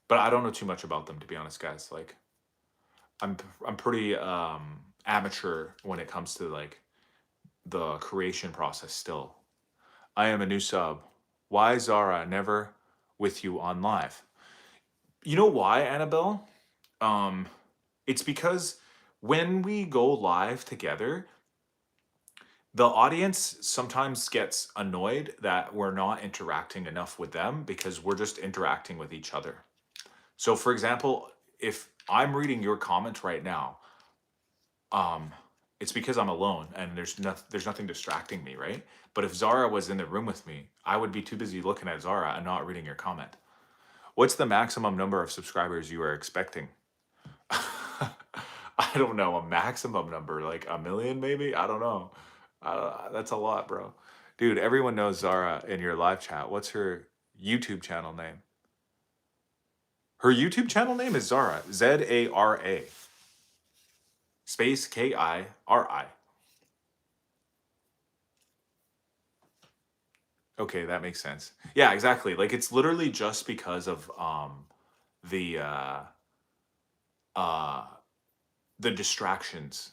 But I don't know too much about them, to be honest, guys. Like I'm pretty amateur when it comes to like the creation process still. I am a new sub. Why Zara never with you on live? You know why, Annabelle? Um, it's because when we go live together, the audience sometimes gets annoyed that we're not interacting enough with them because we're just interacting with each other. So, for example, if I'm reading your comment right now, um, it's because I'm alone and there's nothing distracting me, right? But if Zara was in the room with me, I would be too busy looking at Zara and not reading your comment. What's the maximum number of subscribers you are expecting? I don't know, a maximum number, like a million maybe? I don't know. That's a lot, bro. Dude, everyone knows Zara in your live chat. What's her YouTube channel name? Her YouTube channel name is Zara, Zara, space Kiri. Okay, that makes sense. Yeah, exactly. Like it's literally just because of the uh the distractions.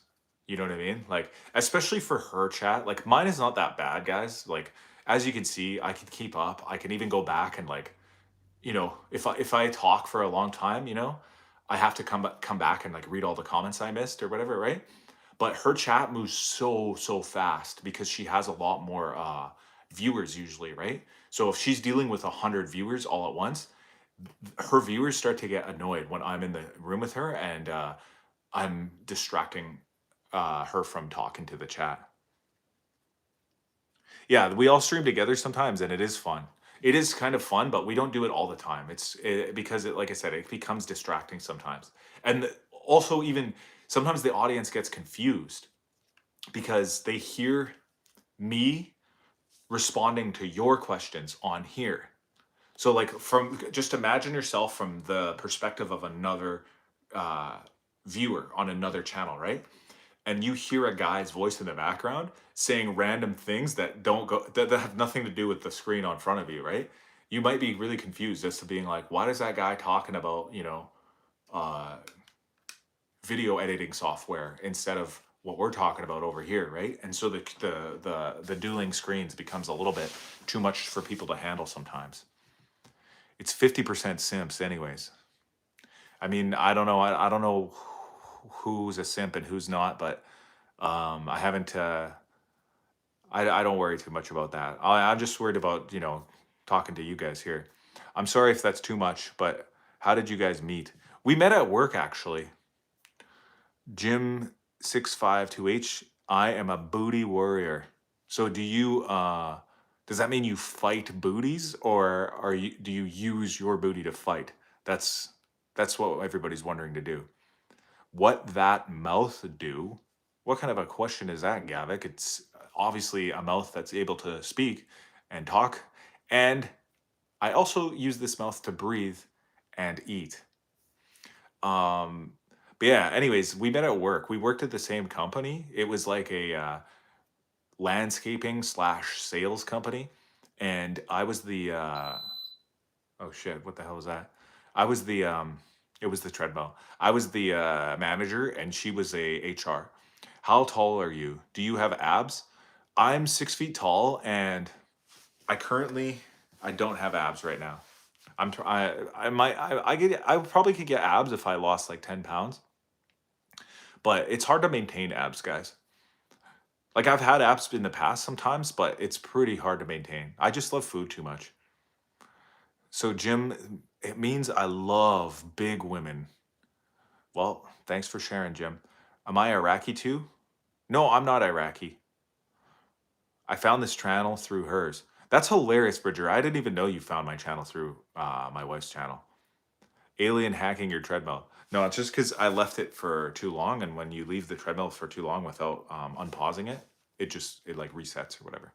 You know what I mean? Like especially for her chat. Like mine is not that bad, guys. Like as you can see, I can keep up. I can even go back and like, if I talk for a long time, I have to come back and like read all the comments I missed or whatever, right? But her chat moves so fast because she has a lot more viewers usually, right? So if she's dealing with 100 viewers all at once, her viewers start to get annoyed when I'm in the room with her and I'm distracting her from talking to the chat. Yeah, we all stream together sometimes, and it is fun. It is kind of fun, but we don't do it all the time. Because like I said, it becomes distracting sometimes, and also even sometimes the audience gets confused because they hear me responding to your questions on here. So, like, from just imagine yourself from the perspective of another uh, viewer on another channel, right? And you hear a guy's voice in the background saying random things that don't go that have nothing to do with the screen on front of you, right? You might be really confused as to being like, why does that guy talking about, uh, video editing software instead of what we're talking about over here, right? And so the dueling screens becomes a little bit too much for people to handle sometimes. It's 50% simps anyways. I mean, I don't know. I don't know who's a simp and who's not, but I haven't. I don't worry too much about that. I'm just worried about talking to you guys here. I'm sorry if that's too much, but how did you guys meet? We met at work actually. Jim 652H. I am a booty warrior. So does that mean you fight booties or do you use your booty to fight? That's what everybody's wondering to do. What that mouth do? What kind of a question is that, Gavik? It's obviously a mouth that's able to speak and talk. And I also use this mouth to breathe and eat. Um, but yeah, anyways, we met at work. We worked at the same company. It was like a landscaping slash sales company. And I was the, oh shit, what the hell was that? I was the, it was the treadmill. I was the manager and she was a HR. How tall are you? Do you have abs? I'm 6 feet tall and I don't have abs right now. I might, I probably could get abs if I lost like 10 pounds, but it's hard to maintain abs, guys. Like I've had abs in the past sometimes, but it's pretty hard to maintain. I just love food too much. So, Jim, it means I love big women. Well, thanks for sharing, Jim. Am I Iraqi too? No, I'm not Iraqi. I found this channel through hers. That's hilarious, Bridger. I didn't even know you found my channel through my wife's channel. Alien hacking your treadmill. No, it's just because I left it for too long, and when you leave the treadmill for too long without unpausing it, it like resets or whatever.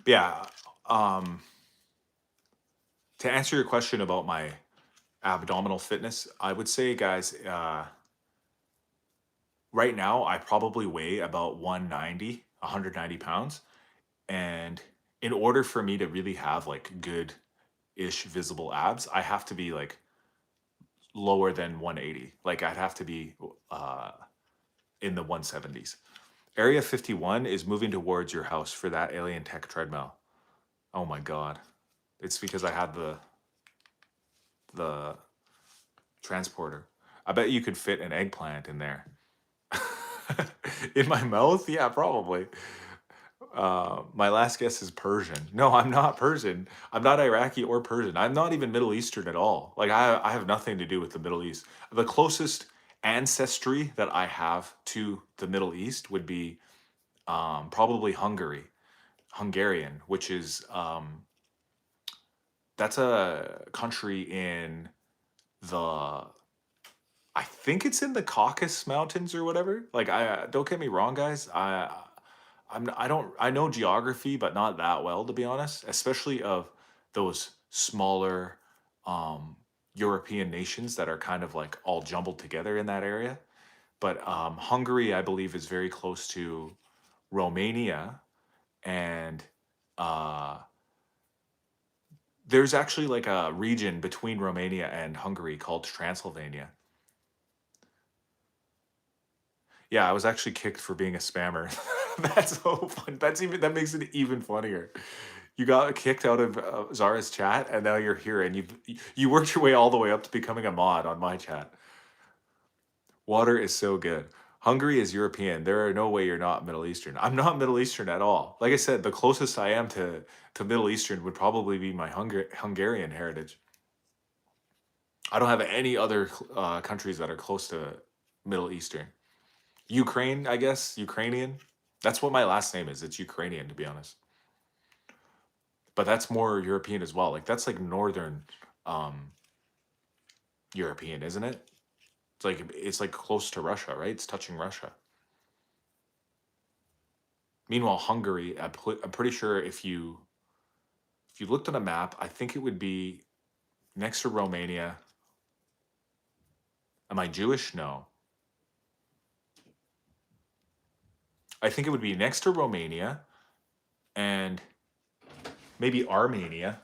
But yeah, to answer your question about my abdominal fitness, I would say, guys, right now I probably weigh about 190 pounds. And in order for me to really have like good ish visible abs, I have to be like lower than 180. Like I'd have to be uh, in the 170s. Area 51 is moving towards your house for that alien tech treadmill. Oh my God. It's because I had the transporter. I bet you could fit an eggplant in there. In my mouth? Yeah, probably. My last guess is Persian. No, I'm not Persian. I'm not Iraqi or Persian. I'm not even Middle Eastern at all. Like I have nothing to do with the Middle East. The closest ancestry that I have to the Middle East would be probably Hungarian, which is that's a country in the I think it's in the Caucasus Mountains or whatever. Like I don't get me wrong, guys. I don't I know geography, but not that well to be honest, especially of those smaller um European nations that are kind of like all jumbled together in that area. But Hungary, I believe, is very close to Romania, and uh there's actually like a region between Romania and Hungary called Transylvania. Yeah, I was actually kicked for being a spammer. That's so fun. That makes it even funnier. You got kicked out of Zara's chat, and now you're here, and you worked your way all the way up to becoming a mod on my chat. Water is so good. Hungary is European. There are no way you're not Middle Eastern. I'm not Middle Eastern at all. Like I said, the closest I am to Middle Eastern would probably be my Hungarian heritage. I don't have any other countries that are close to Middle Eastern. Ukraine, I guess, Ukrainian. That's what my last name is. It's Ukrainian, to be honest. But that's more European as well. Like that's like northern um, European, isn't it? It's like close to Russia, right? It's touching Russia. Meanwhile, Hungary, I'm pretty sure if you looked on a map, I think it would be next to Romania. Am I Jewish? No. I think it would be next to Romania and maybe Armenia.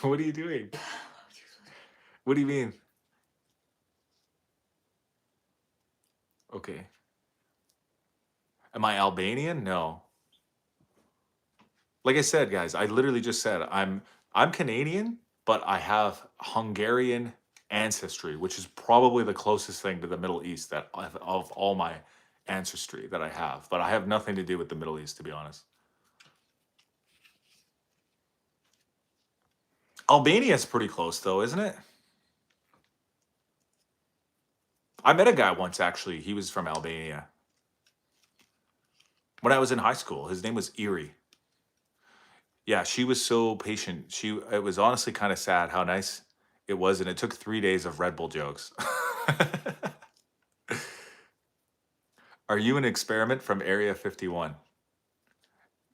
What are you doing? What do you mean? Okay. Am I Albanian? No. Like I said, guys, I literally just said I'm Canadian, but I have Hungarian ancestry, which is probably the closest thing to the Middle East that of all my ancestry that I have. But I have nothing to do with the Middle East, to be honest. Albania is pretty close, though, isn't it? I met a guy once, actually. He was from Albania when I was in high school. His name was Erie. Yeah, she was so patient. It was honestly kind of sad how nice it was, and it took 3 days of Red Bull jokes. Are you an experiment from Area 51?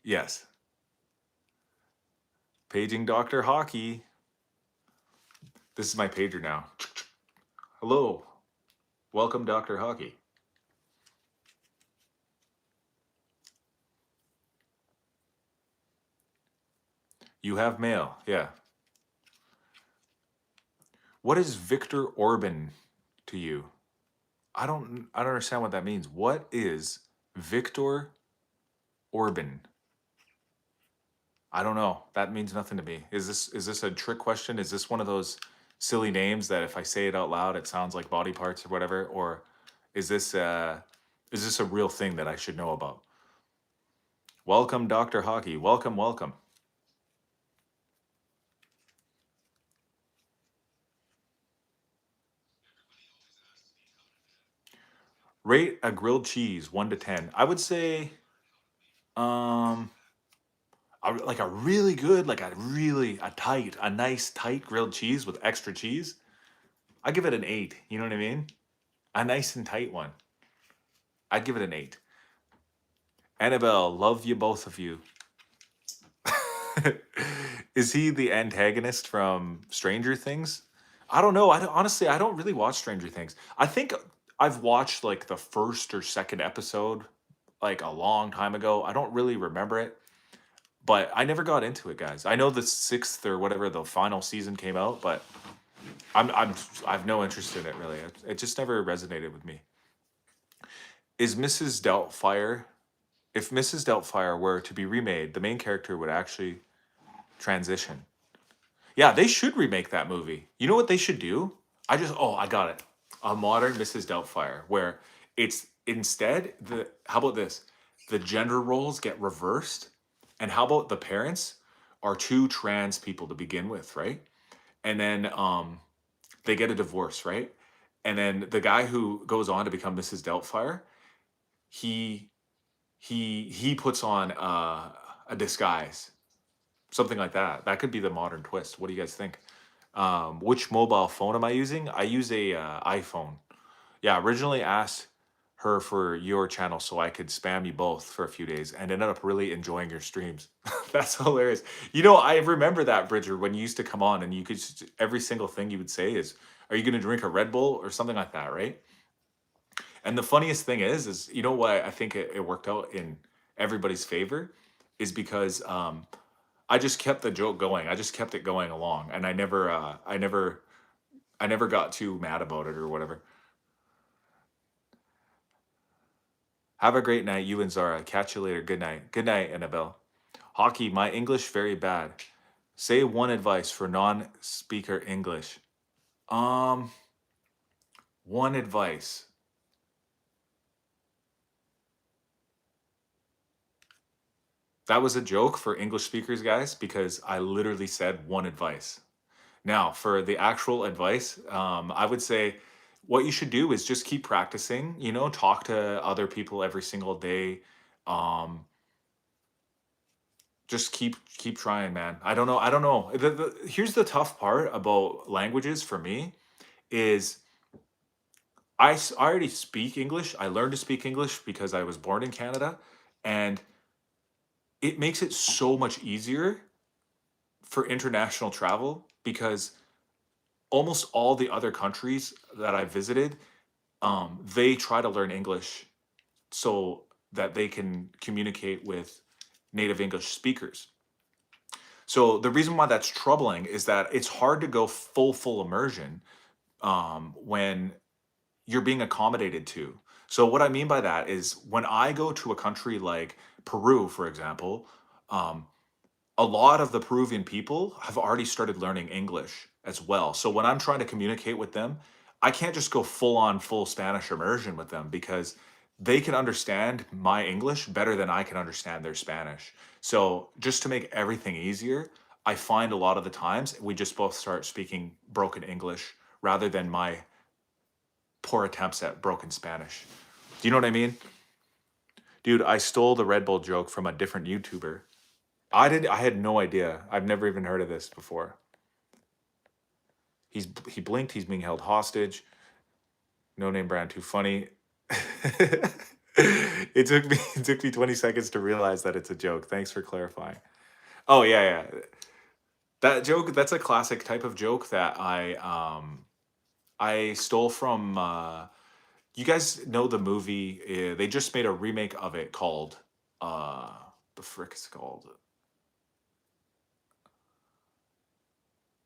Yes. Paging Dr. Hockey. This is my pager now. Hello. Welcome, Dr. Hockey. You have mail. Yeah. What is Victor Orban to you? I don't understand what that means. What is Victor Orban? I don't know. That means nothing to me. Is this a trick question? Is this one of those silly names that if I say it out loud it sounds like body parts or whatever? Or is this Is this a real thing that I should know about? Welcome, Dr. Hockey. Welcome, welcome. Rate a grilled cheese 1 to 10. I would say um like a really good, like a nice tight grilled cheese with extra cheese. I give it an 8. You know what I mean? A nice and tight one. I'd give it an 8. Annabelle, love you both of you. Is he the antagonist from Stranger Things? I don't know. Honestly, I don't really watch Stranger Things. I think I've watched like the first or second episode like a long time ago. I don't really remember it, but I never got into it, guys. I know the sixth or whatever the final season came out, but I'm I've no interest in it really. It just never resonated with me. Is Mrs. Doubtfire? If Mrs. Doubtfire were to be remade, the main character would actually transition. Yeah, they should remake that movie. You know what they should do? I got it. A modern Mrs. Doubtfire where it's instead the how about this? The gender roles get reversed, and how about the parents are two trans people to begin with, right? And then they get a divorce, right? And then the guy who goes on to become Mrs. Doubtfire, he he puts on a disguise, something like that. That could be the modern twist. What do you guys think? Which mobile phone am I using? I use a iPhone. Yeah, originally asked her for your channel so I could spam you both for a few days and ended up really enjoying your streams. That's hilarious. You know, I remember that, Bridger, when you used to come on and you could every single thing you would say is, "Are you going to drink a Red Bull?" or something like that, right? And the funniest thing is you know why I think it worked out in everybody's favor is because I just kept the joke going. I just kept it going along, and I never got too mad about it or whatever. Have a great night, you and Zara. Catch you later. Good night. Good night, Annabelle. Hockey, my English very bad. Say one advice for non-speaker English. Um, one advice. That was a joke for English speakers, guys, because I literally said one advice. Now, for the actual advice, I would say what you should do is just keep practicing, you know, talk to other people every single day. Um, just keep trying, man. I don't know. Here's the tough part about languages for me is I already speak English. I learned to speak English because I was born in Canada, and it makes it so much easier for international travel because almost all the other countries that I visited, they try to learn English so that they can communicate with native English speakers. So the reason why that's troubling is that it's hard to go full immersion when you're being accommodated to. So what I mean by that is when I go to a country like Peru, for example, um, a lot of the Peruvian people have already started learning English as well. So when I'm trying to communicate with them, I can't just go full Spanish immersion with them because they can understand my English better than I can understand their Spanish. So just to make everything easier, I find a lot of the times we just both start speaking broken English rather than my poor attempts at broken Spanish. Do you know what I mean? Dude, I stole the Red Bull joke from a different YouTuber. I had no idea. I've never even heard of this before. He blinked, he's being held hostage. No name brand too funny. It took me 20 seconds to realize that it's a joke. Thanks for clarifying. Oh yeah, yeah. That joke, that's a classic type of joke that I stole from you guys know the movie they just made a remake of it called uh the frick is it called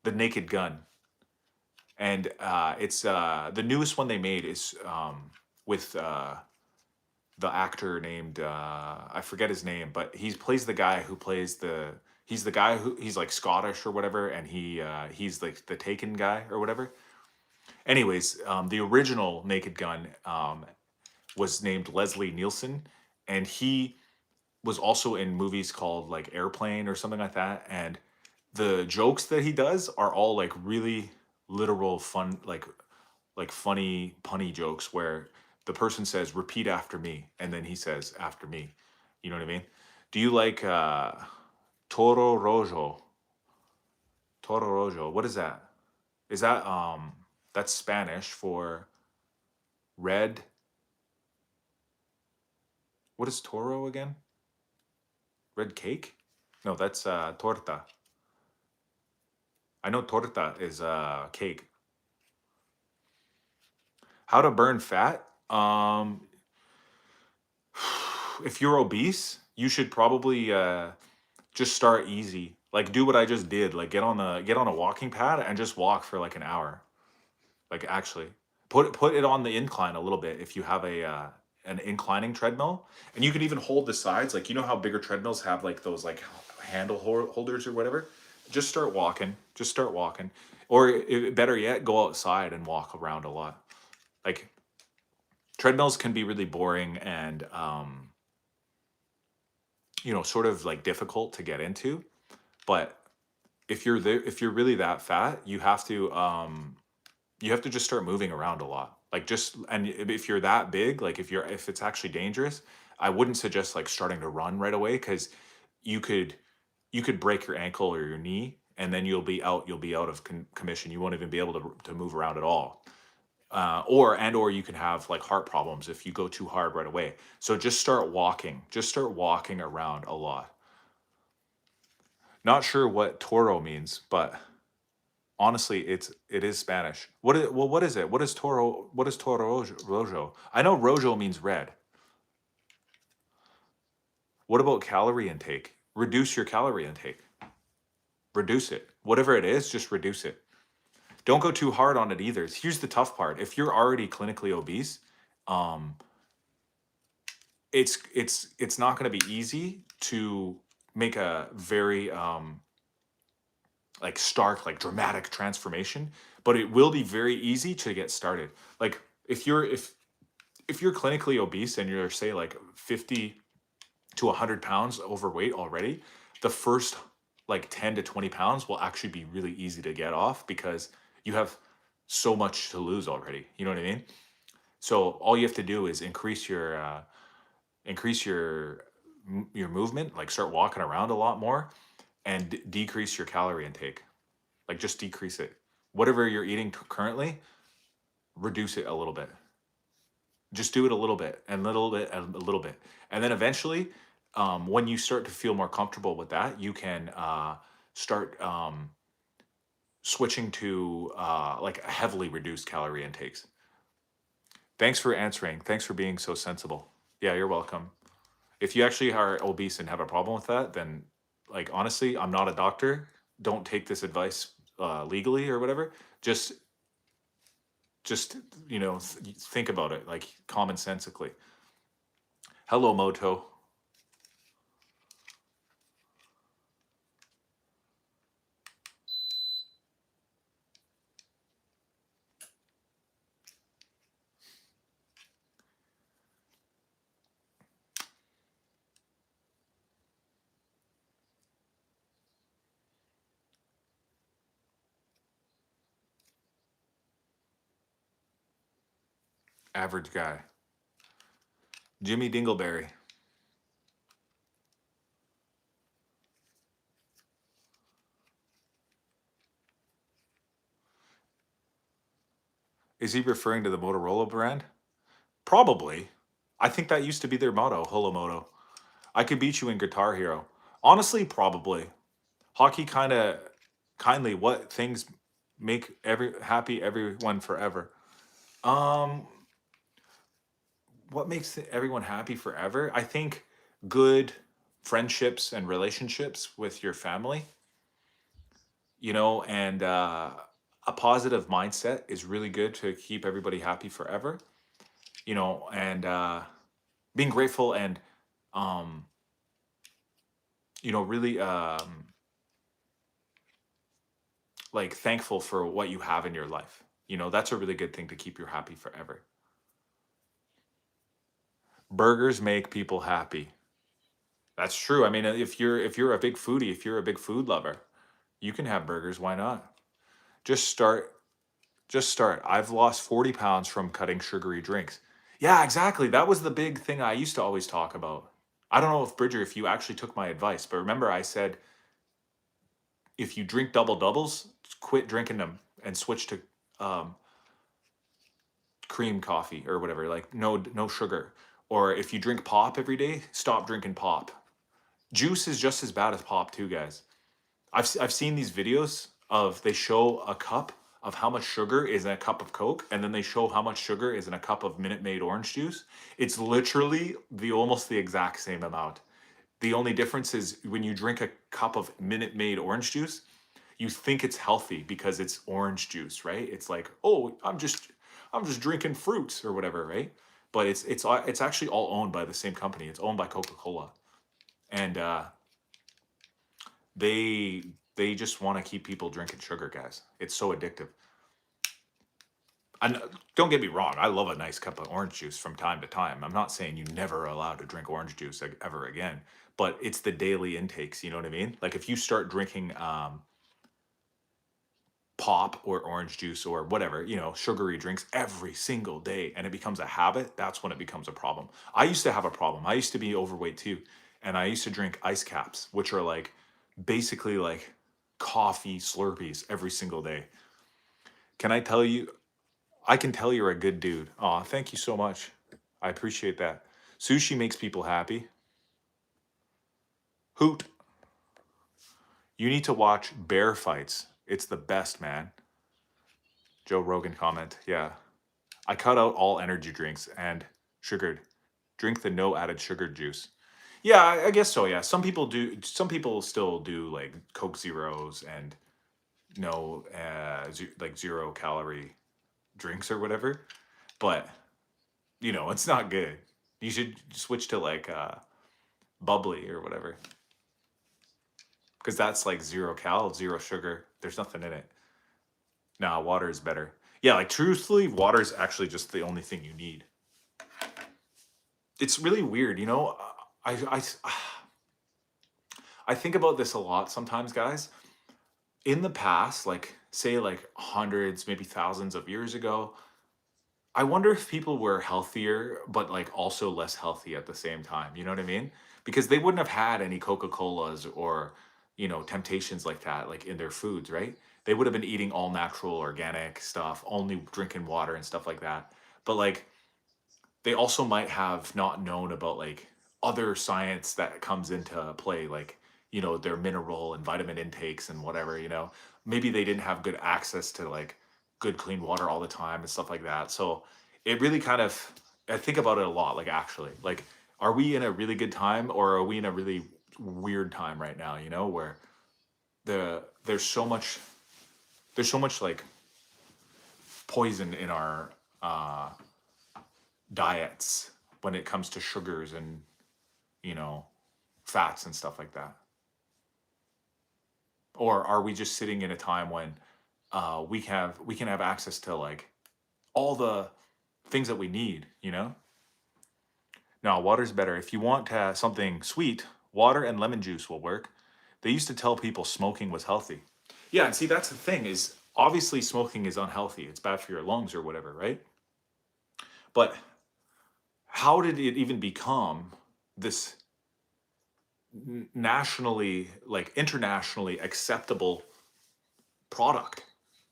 The Naked Gun. And it's the newest one they made is with the actor named I forget his name, but he plays the guy who plays he's the guy who he's like Scottish or whatever, and he's like the Taken guy or whatever. Anyways, the original Naked Gun was named Leslie Nielsen, and he was also in movies called like Airplane or something like that. And the jokes that he does are all like really literal fun, like funny punny jokes where the person says repeat after me and then he says after me. You know what I mean? Do you like Toro Rojo? Toro Rojo. What is that? Is that that's Spanish for red? What is toro again? Red cake? No, that's torta. I know torta is cake. How to burn fat? If you're obese, you should probably just start easy. Like do what I just did. Like get on a walking pad and just walk for like an hour. Like actually, put it on the incline a little bit if you have a an inclining treadmill, and you can even hold the sides. Like you know how bigger treadmills have like those like holders or whatever. Just start walking. Just start walking, or better yet, go outside and walk around a lot. Like treadmills can be really boring and sort of like difficult to get into, but if you're really that fat, you have to just start moving around a lot. Like just and if you're that big, like if it's actually dangerous, I wouldn't suggest like starting to run right away because you could you could break your ankle or your knee and then you'll be out of commission. You won't even be able to move around at all. Or you can have like heart problems if you go too hard right away. So just start walking. Just start walking around a lot. Not sure what toro means, but honestly, it is Spanish. What is it? What is toro? What is toro rojo? I know rojo means red. What about calorie intake? Reduce your calorie intake. Reduce it. Whatever it is, just reduce it. Don't go too hard on it either. Here's the tough part. If you're already clinically obese, um, it's not going to be easy to make a very like stark, like dramatic transformation, but it will be very easy to get started. Like if you're clinically obese and you're say like 50 to 100 pounds overweight already, the first like 10 to 20 pounds will actually be really easy to get off because you have so much to lose already. You know what I mean? So all you have to do is increase your movement, like start walking around a lot more and decrease your calorie intake. Like just decrease it. Whatever you're eating currently, reduce it a little bit. Just do it a little bit and little bit and a little bit. And then eventually, when you start to feel more comfortable with that, you can start switching to like heavily reduced calorie intakes. Thanks for answering. Thanks for being so sensible. Yeah, you're welcome. If you actually are obese and have a problem with that, then like honestly, I'm not a doctor. Don't take this advice legally or whatever. Just just think about it like commonsensically. Hello, Moto. Average guy. Jimmy Dingleberry. Is he referring to the Motorola brand? Probably. I think that used to be their motto, Holomoto. I could beat you in Guitar Hero. Honestly, probably. Hockey kind of kindly what things make everyone forever. Um what makes everyone happy forever? I think good friendships and relationships with your family, and a positive mindset is really good to keep everybody happy forever, and being grateful and um really like thankful for what you have in your life. That's a really good thing to keep you happy forever. Burgers make people happy. That's true. I mean, if you're a big foodie, if you're a big food lover, you can have burgers. Why not? Just start. Just start. I've lost 40 pounds from cutting sugary drinks. Yeah, exactly. That was the big thing I used to always talk about. I don't know if Bridger, if you actually took my advice, but remember I said if you drink double doubles, quit drinking them and switch to um, cream coffee or whatever, like no sugar. Or if you drink pop every day, stop drinking pop. Juice is just as bad as pop too, guys. I've seen these videos of they show a cup of how much sugar is in a cup of Coke, and then they show how much sugar is in a cup of Minute Maid orange juice. It's literally the almost the exact same amount. The only difference is when you drink a cup of Minute Maid orange juice, you think it's healthy because it's orange juice, right? It's like, oh, I'm just drinking fruits or whatever, right? But it's actually all owned by the same company. It's owned by Coca-Cola, and they they just want to keep people drinking sugar, guys. It's so addictive. And don't get me wrong, I love a nice cup of orange juice from time to time. I'm not saying you never are allowed to drink orange juice ever again, but it's the daily intakes. You know what I mean? Like if you start drinking pop or orange juice or whatever, sugary drinks every single day and it becomes a habit, that's when it becomes a problem. I used to have a problem. I used to be overweight too. And I used to drink ice caps, which are like basically like coffee Slurpees every single day. Can I tell you? I can tell you're a good dude. Aw, thank you so much. I appreciate that. Sushi makes people happy. Hoot. You need to watch bear fights. It's the best, man. Joe Rogan comment. Yeah. I cut out all energy drinks and sugared. Drink the no added sugar juice. Yeah, I guess so. Yeah, some people do. Some people still do like Coke Zeros and no, like 0 calorie drinks or whatever. But it's not good. You should switch to like bubbly or whatever, because that's like 0 cal, zero sugar. There's nothing in it. Nah, water is better. Yeah, like truthfully, water is actually just the only thing you need. It's really weird, I think about this a lot sometimes, guys. In the past, like say like hundreds, maybe thousands of years ago, I wonder if people were healthier, but like also less healthy at the same time. You know what I mean? Because they wouldn't have had any Coca-Colas or, temptations like that, like in their foods, right? They would have been eating all natural, organic stuff, only drinking water and stuff like that. But like they also might have not known about like other science that comes into play, like, their mineral and vitamin intakes and whatever, maybe they didn't have good access to like good clean water all the time and stuff like that. So it really kind of, I think about it a lot, like actually, like, are we in a really good time or are we in a really weird time right now, where there's so much, like poison in our diets when it comes to sugars and you know fats and stuff like that? Or are we just sitting in a time when we can have access to like all the things that we need, Now water's better if you want something sweet. Water and lemon juice will work. They used to tell people smoking was healthy. Yeah, and see, that's the thing, is obviously smoking is unhealthy, it's bad for your lungs or whatever, right? But how did it even become this nationally, like internationally acceptable product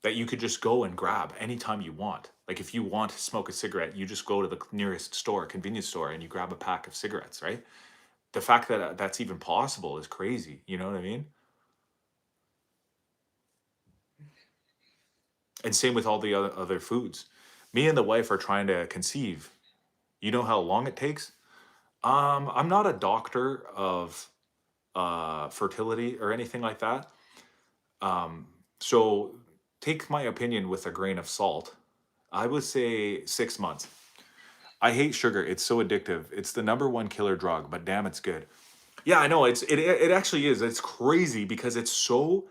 that you could just go and grab anytime you want? Like if you want to smoke a cigarette, you just go to the nearest store, convenience store, and you grab a pack of cigarettes, right? The fact that that's even possible is crazy. You know what I mean? And same with all the other foods. Me and the wife are trying to conceive. You know how long it takes? I'm not a doctor of fertility or anything like that. So take my opinion with a grain of salt. I would say 6 months. I hate sugar. It's so addictive. It's the number one killer drug, but damn, it's good. Yeah, I know. It actually is. It's crazy because it's so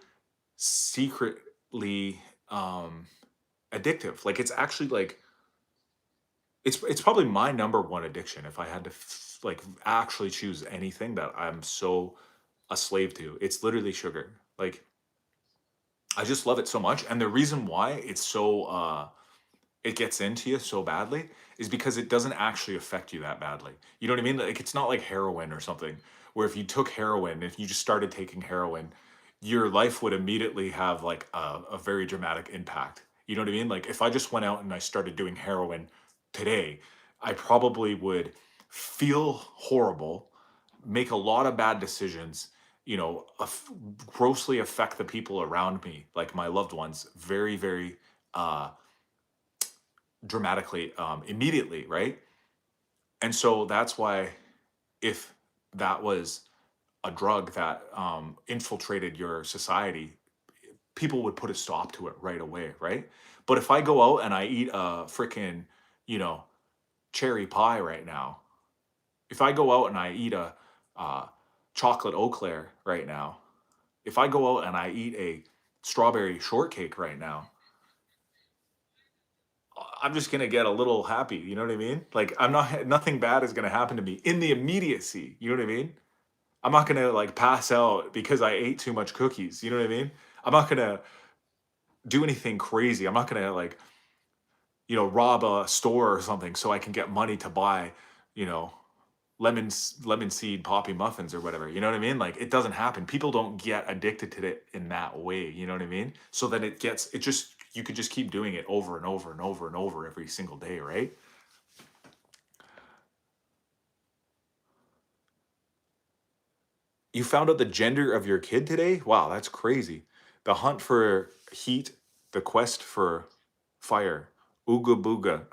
secretly addictive. Like it's actually like It's probably my number one addiction if I had to like actually choose anything that I'm so a slave to. It's literally sugar. Like I just love it so much, and the reason why it's so it gets into you so badly is because it doesn't actually affect you that badly. You know what I mean? Like it's not like heroin or something where if you took heroin, if you just started taking heroin, your life would immediately have like a very dramatic impact. You know what I mean? Like if I just went out and I started doing heroin today, I probably would feel horrible, make a lot of bad decisions, you know, grossly affect the people around me, like my loved ones, very, very uh dramatically immediately, right? And so that's why if that was a drug that infiltrated your society, people would put a stop to it right away, right? But if I go out and I eat a freaking, you know, cherry pie right now, if I go out and I eat a uh, chocolate Eau Clair right now, if I go out and I eat a strawberry shortcake right now, I'm just gonna get a little happy. You know what I mean? Like I'm not nothing bad is gonna happen to me in the immediacy. You know what I mean? I'm not gonna like pass out because I ate too much cookies. You know what I mean? I'm not gonna do anything crazy. I'm not gonna like, you know, rob a store or something so I can get money to buy, you know, lemon seed poppy muffins or whatever. You know what I mean? Like it doesn't happen. People don't get addicted to it in that way. You know what I mean? So then it just you could just keep doing it over and over and over and over every single day, right? You found out the gender of your kid today? Wow, that's crazy. The hunt for heat, the quest for fire. Ooga booga.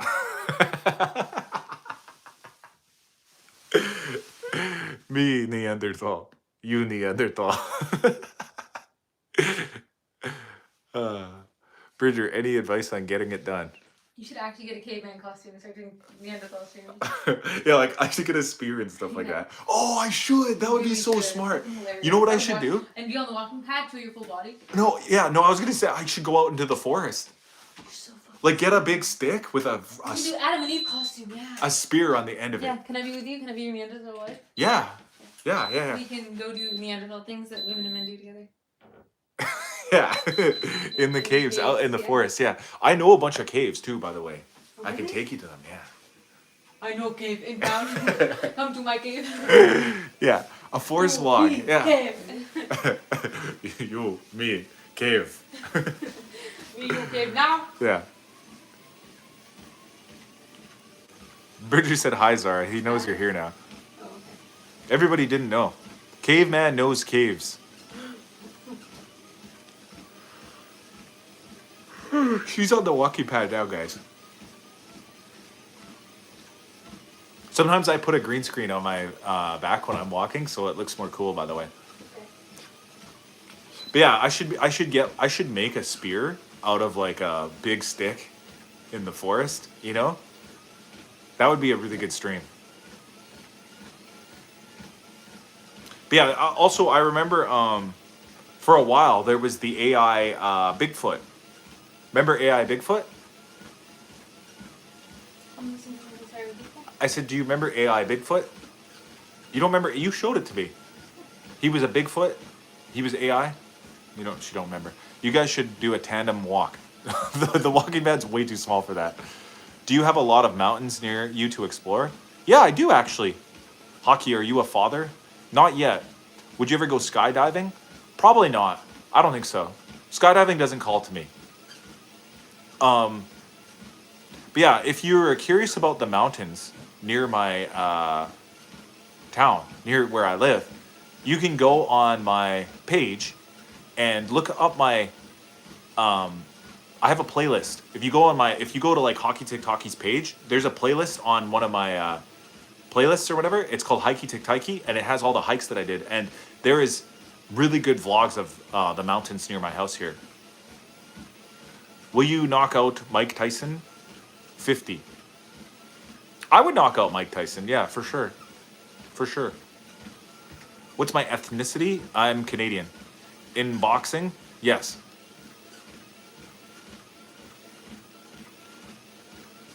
Me, Neanderthal. You, Neanderthal. uh, Bridger, any advice on getting it done? You should actually get a caveman costume and start doing Neanderthal series. Yeah, like I should get a spear and stuff like that. Oh, I should. That would be so smart. You know what I should do? And be on the walking pad for your full body. No, yeah, no, I was gonna say I should go out into the forest. You're so fucking Like get a big stick with You can do Adam and Eve costume, yeah. a spear on the end of it. Yeah, can I be with you? Can I be your Neanderthal wife? Yeah. Yeah. We can go do Neanderthal things that women and men do together. Yeah. In the caves, out in the forest, yeah. I know a bunch of caves too, by the way. Oh, I can really? take you to them, yeah. I know cave inbound. Come to my cave. Yeah. A forest log. Me, Yeah. Cave. You, me, cave. Me, you cave now. Yeah. Bridger said hi, Zara. He knows you're here now. Oh, okay. Everybody didn't know. Caveman knows caves. She's on the walkie pad now, guys. Sometimes I put a green screen on my back when I'm walking, so it looks more cool. By the way. Okay. But yeah, I should make a spear out of like a big stick in the forest. You know, that would be a really good stream. But yeah, also I remember for a while there was the AI Bigfoot. Remember AI Bigfoot? I'm listening to the entire people. I said, do you remember AI Bigfoot? You don't remember? You showed it to me. He was a Bigfoot. He was AI. You don't. She don't remember. You guys should do a tandem walk. The walking pad's way too small for that. Do you have a lot of mountains near you to explore? Yeah, I do actually. Hockey, are you a father? Not yet. Would you ever go skydiving? Probably not. I don't think so. Skydiving doesn't call to me. But yeah, if you're curious about the mountains near my town, near where I live, you can go on my page and look up my. I have a playlist. If you go to like Hockey TikToki's page, there's a playlist on one of my playlists or whatever. It's called Hikey TikToki, and it has all the hikes that I did. And there is really good vlogs of the mountains near my house here. Will you knock out Mike Tyson? 50. I would knock out Mike Tyson. Yeah, for sure. For sure. What's my ethnicity? I'm Canadian. In boxing? Yes.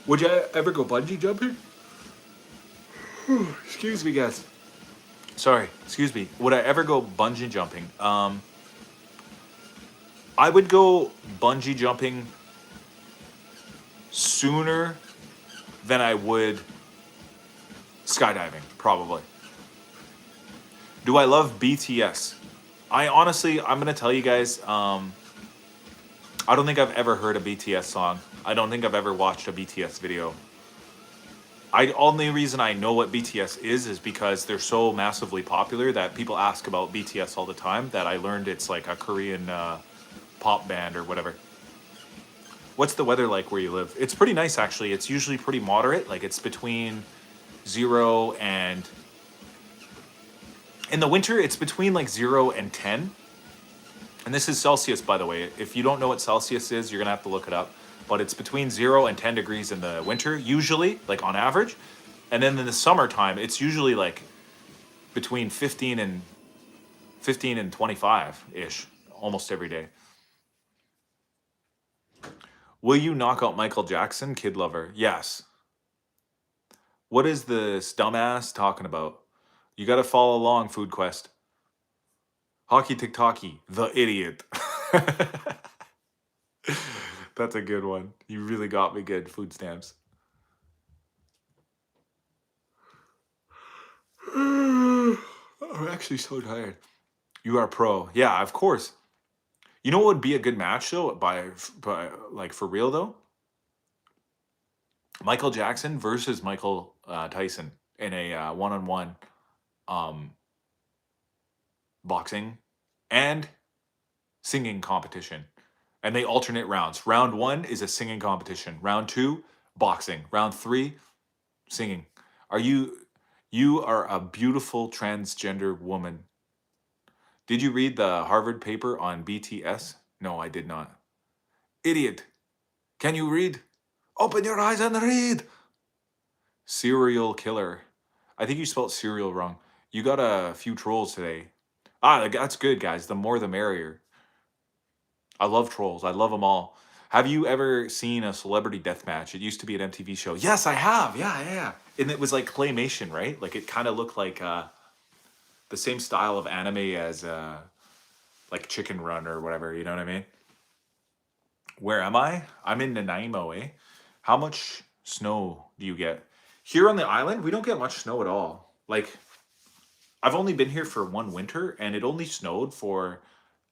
Would you ever go bungee jumping? Excuse me, guys. Sorry, excuse me. Would I ever go bungee jumping? I would go bungee jumping sooner than I would skydiving, probably. Do I love BTS? I honestly, I'm gonna tell you guys, I don't think I've ever heard a BTS song. I don't think I've ever watched a BTS video. Only reason I know what BTS is because they're so massively popular that people ask about BTS all the time that I learned it's like a Korean pop band or whatever. What's the weather like where you live? It's pretty nice actually. It's usually pretty moderate. Like it's between 0 and in the winter it's between like 0 and 10. And this is Celsius, by the way. If you don't know what Celsius is, you're gonna have to look it up. But it's between 0 and 10 degrees in the winter, usually, like on average. And then in the summertime, it's usually like between 15 and 25-ish, almost every day. Will you knock out Michael Jackson, Kid Lover? Yes. What is this dumbass talking about? You gotta follow along, Food Quest. Hockey TikToky, the idiot. That's a good one. You really got me good, food stamps. I'm actually so tired. You are pro. Yeah, of course. You know what would be a good match though, by like for real though? Michael Jackson versus Michael Tyson in a one-on-one boxing and singing competition. And they alternate rounds. Round 1 is a singing competition. Round 2, boxing. Round 3, singing. You are a beautiful transgender woman. Did you read the Harvard paper on BTS? No, I did not. Idiot. Can you read? Open your eyes and read. Serial killer. I think you spelled cereal wrong. You got a few trolls today. That's good, guys. The more the merrier. I love trolls. I love them all. Have you ever seen a celebrity death match? It used to be an MTV show. Yes, I have. Yeah. And it was like claymation, right? Like it kind of looked like the same style of anime as like Chicken Run or whatever. You know what I mean? Where am I? I'm in Nanaimo, eh? How much snow do you get? Here on the island, we don't get much snow at all. Like, I've only been here for one winter, and it only snowed for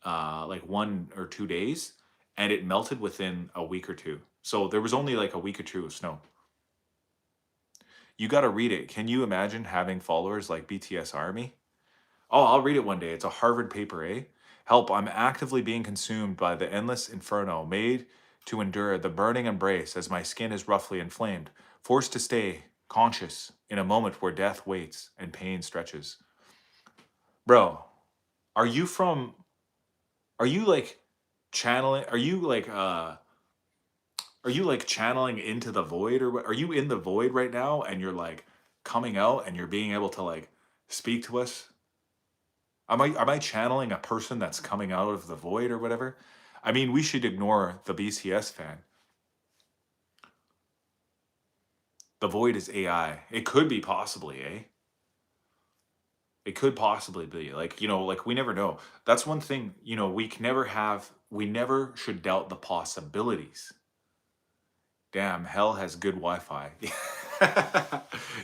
like 1 or 2 days, and it melted within a week or two. So there was only like a week or two of snow. You got to read it. Can you imagine having followers like BTS Army? Oh, I'll read it one day. It's a Harvard paper, eh? Help, I'm actively being consumed by the endless inferno, made to endure the burning embrace as my skin is roughly inflamed, forced to stay conscious in a moment where death waits and pain stretches. Bro, are you from, are you like channeling, are you like channeling into the void or what? Are you in the void right now and you're like coming out and you're being able to like speak to us? Am I channeling a person that's coming out of the void or whatever? I mean, we should ignore the BCS fan. The void is AI. It could be possibly, eh? It could possibly be. Like, like we never know. That's one thing, we never should doubt the possibilities. Damn, hell has good Wi-Fi.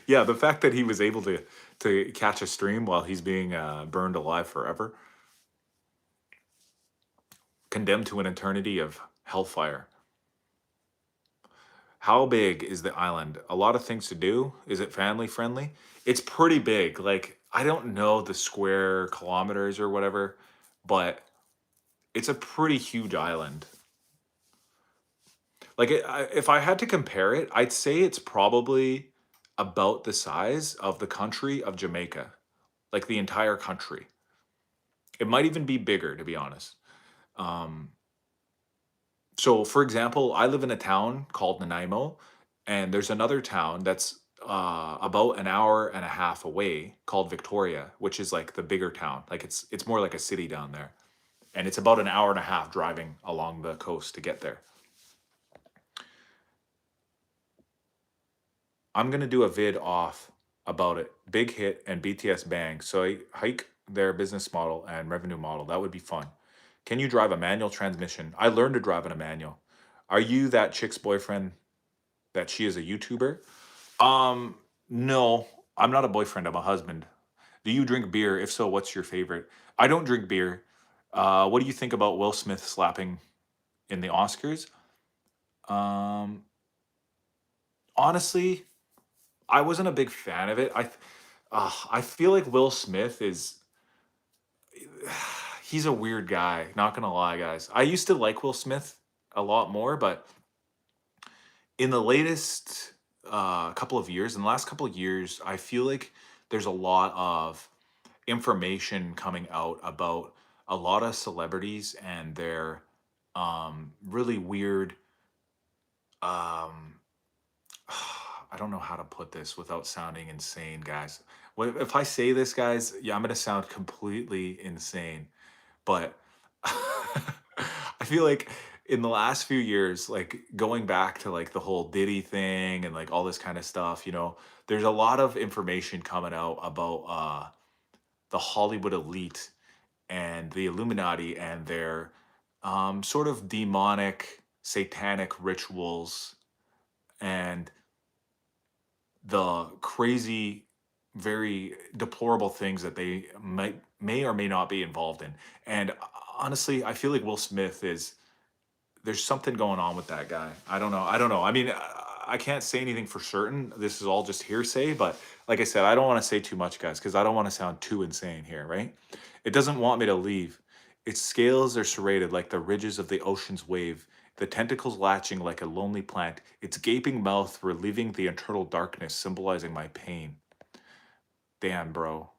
Yeah, the fact that he was able to catch a stream while he's being burned alive forever, condemned to an eternity of hellfire. How big is the island? A lot of things to do. Is it family friendly? It's pretty big. Like, I don't know the square kilometers or whatever, but it's a pretty huge island. Like, if I had to compare it, I'd say it's probably about the size of the country of Jamaica, like the entire country. It might even be bigger, to be honest. Um, so, for example, I live in a town called Nanaimo, and there's another town that's about an hour and a half away called Victoria, which is like the bigger town. Like it's more like a city down there, and it's about an hour and a half driving along the coast to get there. I'm gonna do a vid off about it. Big Hit and BTS Bang. So I hike their business model and revenue model. That would be fun. Can you drive a manual transmission? I learned to drive in a manual. Are you that chick's boyfriend that she is a YouTuber? Um, no, I'm not a boyfriend. I'm a husband. Do you drink beer? If so, what's your favorite? I don't drink beer. What do you think about Will Smith slapping in the Oscars? Um, honestly, I wasn't a big fan of it. I feel like Will Smith is he's a weird guy. Not gonna lie, guys. I used to like Will Smith a lot more, but in the latest couple of years, in the last couple of years, I feel like there's a lot of information coming out about a lot of celebrities and their really weird um I don't know how to put this without sounding insane, guys. If I say this, guys, yeah, I'm gonna sound completely insane. But I feel like in the last few years, like going back to like the whole Diddy thing and like all this kind of stuff, there's a lot of information coming out about the Hollywood elite and the Illuminati and their sort of demonic, satanic rituals and the crazy, very deplorable things that they may or may not be involved in. And honestly, I feel like Will Smith is there's something going on with that guy. I don't know. I don't know. I mean, I can't say anything for certain. This is all just hearsay, but like I said, I don't want to say too much, guys, because I don't want to sound too insane here, right? It doesn't want me to leave. Its scales are serrated like the ridges of the ocean's wave, the tentacles latching like a lonely plant, its gaping mouth relieving the internal darkness, symbolizing my pain. Damn, bro.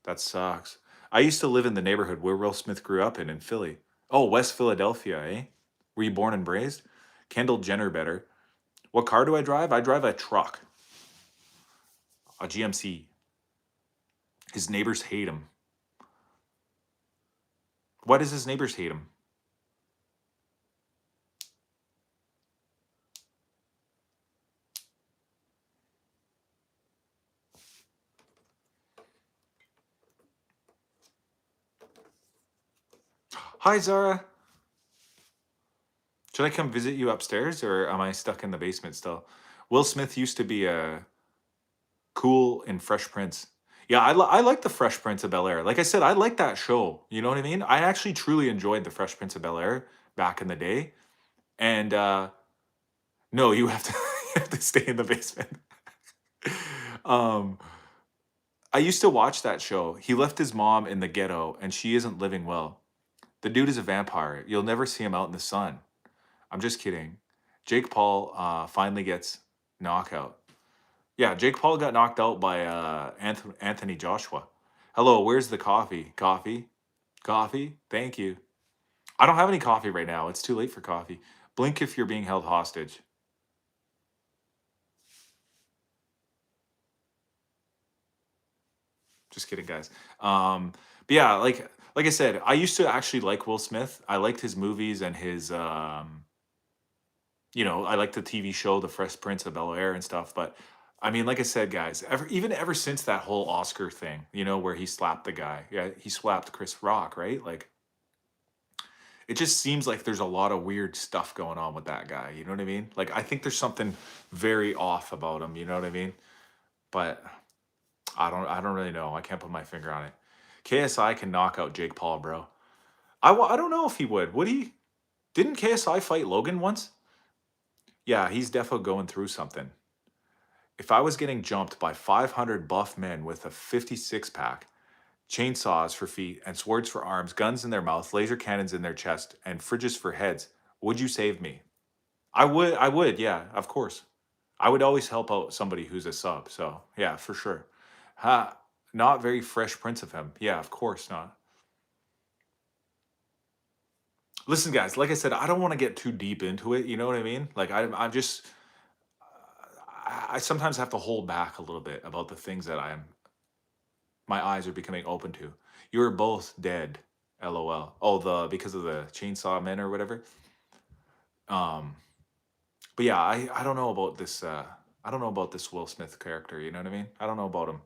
That sucks. I used to live in the neighborhood where Will Smith grew up in Philly. Oh, West Philadelphia, eh? Were you born and raised? Kendall Jenner better. What car do I drive? I drive a truck, a GMC. His neighbors hate him. Why does his neighbors hate him? Hi, Zara. Should I come visit you upstairs or am I stuck in the basement still? Will Smith used to be a cool in Fresh Prince. Yeah, I like the Fresh Prince of Bel Air. Like I said, I like that show. You know what I mean? I actually truly enjoyed the Fresh Prince of Bel Air back in the day. And no, you have to you have to stay in the basement. um, I used to watch that show. He left his mom in the ghetto, and she isn't living well. The dude is a vampire. You'll never see him out in the sun. I'm just kidding. Jake Paul finally gets knockout. Yeah, Jake Paul got knocked out by Anthony Joshua. Hello, where's the coffee? Coffee? Coffee? Thank you. I don't have any coffee right now. It's too late for coffee. Blink if you're being held hostage. Just kidding, guys. But yeah, like I said, I used to actually like Will Smith. I liked his movies and his I liked the TV show The Fresh Prince of Bel Air and stuff. But I mean, like I said, guys, ever since that whole Oscar thing, where he slapped the guy. Yeah, he slapped Chris Rock, right? Like it just seems like there's a lot of weird stuff going on with that guy. You know what I mean? Like I think there's something very off about him. You know what I mean? But I don't really know. I can't put my finger on it. KSI can knock out Jake Paul, bro. I don't know if he would. Would he? Didn't KSI fight Logan once? Yeah, he's defo going through something. If I was getting jumped by 500 buff men with a 56 pack, chainsaws for feet and swords for arms, guns in their mouth, laser cannons in their chest, and fridges for heads, would you save me? I would, yeah, of course. I would always help out somebody who's a sub, so yeah, for sure. Ha, not very Fresh Prince of him. Yeah, of course not. Listen, guys, like I said, I don't want to get too deep into it. You know what I mean? Like I'm just, I sometimes have to hold back a little bit about the things that my eyes are becoming open to. You're both dead. LOL. Oh, because of the chainsaw men or whatever. Um, but yeah, I don't know about this. I don't know about this Will Smith character, you know what I mean? I don't know about him.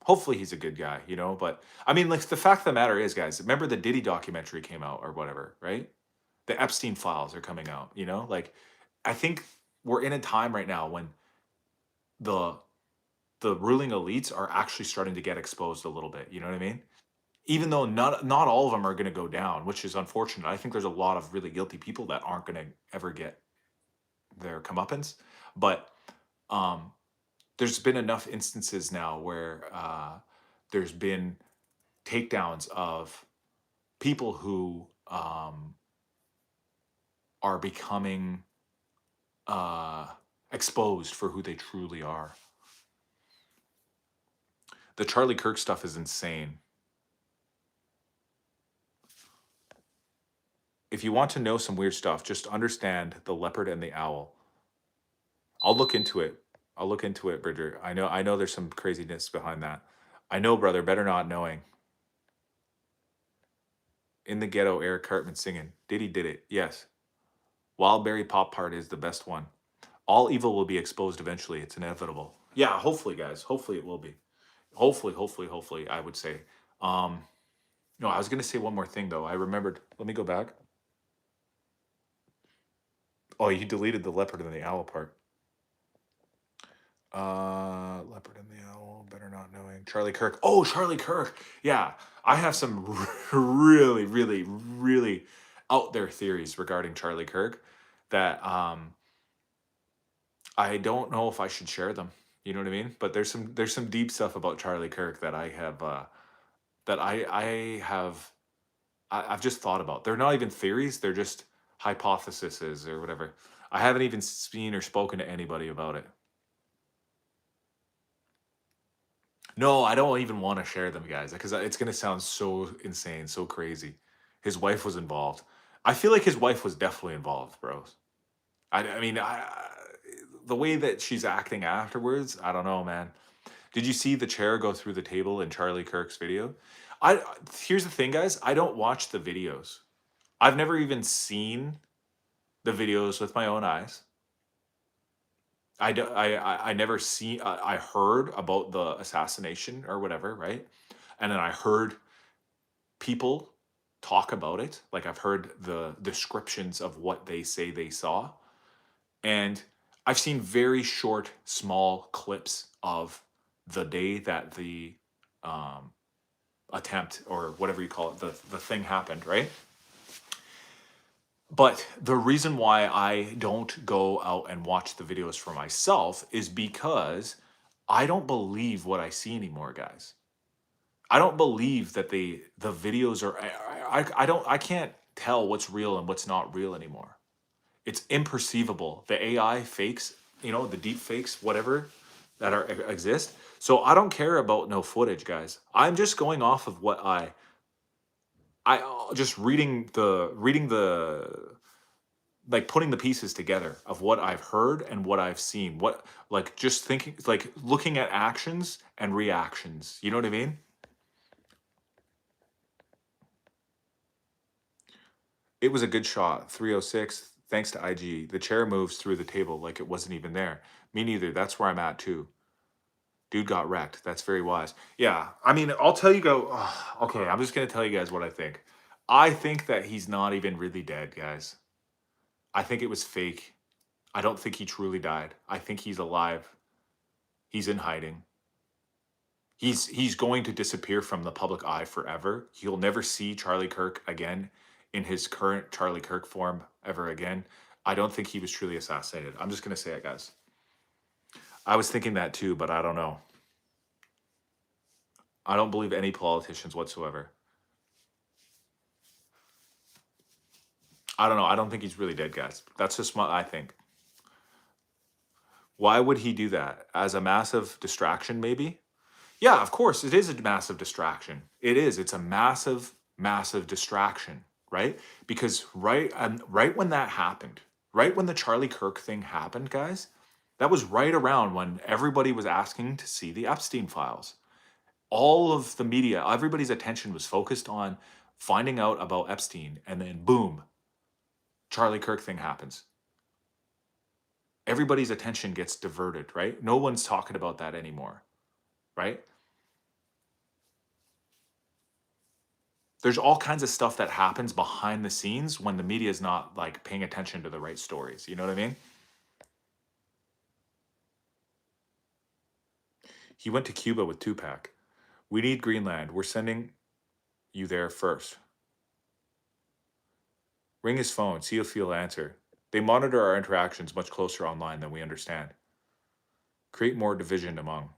Hopefully he's a good guy, you know, but I mean, like, the fact of the matter is, guys, remember the Diddy documentary came out or whatever, right? The Epstein files are coming out, you know? Like, I think we're in a time right now when the the ruling elites are actually starting to get exposed a little bit, you know what I mean? Even though not all of them are going to go down, which is unfortunate. I think there's a lot of really guilty people that aren't going to ever get their comeuppance, but um there's been enough instances now where there's been takedowns of people who are becoming uh, exposed for who they truly are. The Charlie Kirk stuff is insane. If you want to know some weird stuff, just understand the leopard and the owl. I'll look into it. I'll look into it, Bridger. I know there's some craziness behind that. I know, brother, better not knowing. In the Ghetto, Eric Cartman singing. Diddy did it. Yes. Wildberry Pop Part is the best one. All evil will be exposed eventually. It's inevitable. Yeah, hopefully, guys. Hopefully it will be. Hopefully, I would say. Um, no, I was gonna say one more thing though. I remembered. Let me go back. Oh, you deleted the leopard and the owl part. Leopard and the owl, better not knowing. Charlie Kirk. Oh, Charlie Kirk. Yeah, I have some really out there theories regarding Charlie Kirk that I don't know if I should share them. You know what I mean? But there's some deep stuff about Charlie Kirk that I have that I've just thought about. They're not even theories, they're just hypotheses or whatever. I haven't even seen or spoken to anybody about it. No, I don't even want to share them, guys, because it's going to sound so insane, so crazy. His wife was involved. I feel like his wife was definitely involved, bros. I mean, the way that she's acting afterwards, I don't know, man. Did you see the chair go through the table in Charlie Kirk's video? I Here's the thing, guys. I don't watch the videos. I've never even seen the videos with my own eyes. I never see. I heard about the assassination or whatever, right? And then I heard people talk about it. Like, I've heard the descriptions of what they say they saw, and I've seen very short, small clips of the day that the um, attempt or whatever you call it, the thing happened, right? But the reason why I don't go out and watch the videos for myself is because I don't believe what I see anymore, guys. I don't believe that the videos are I can't tell what's real and what's not real anymore. It's imperceivable. The AI fakes, you know, the deep fakes, whatever that are exist. So I don't care about no footage, guys. I'm just going off of what I just reading the like putting the pieces together of what I've heard and what I've seen. What, like, just thinking, like looking at actions and reactions. You know what I mean? It was a good shot. 306. Thanks to IG. The chair moves through the table like it wasn't even there. Me neither. That's where I'm at too. Dude got wrecked. That's very wise. Yeah. I mean, I'll tell you okay, I'm just gonna tell you guys what I think. I think that he's not even really dead, guys. I think it was fake. I don't think he truly died. I think he's alive. He's in hiding. He's going to disappear from the public eye forever. You'll never see Charlie Kirk again in his current Charlie Kirk form ever again. I don't think he was truly assassinated. I'm just gonna say it, guys. I was thinking that too, but I don't know. I don't believe any politicians whatsoever. I don't know. I don't think he's really dead, guys. That's just what I think. Why would he do that? As a massive distraction, maybe? Yeah, of course, it is a massive distraction. It is. It's a massive distraction, right? Because right when that happened, right when the Charlie Kirk thing happened, guys, that was right around when everybody was asking to see the Epstein files. All of the media, everybody's attention was focused on finding out about Epstein, and then boom, Charlie Kirk thing happens. everybody's attention gets diverted, right? No one's talking about that anymore, right? There's all kinds of stuff that happens behind the scenes when the media is not like paying attention to the right stories. You know what I mean? He went to Cuba with Tupac. We need Greenland. We're sending you there first. Ring his phone. See if he'll answer. They monitor our interactions much closer online than we understand. Create more division among.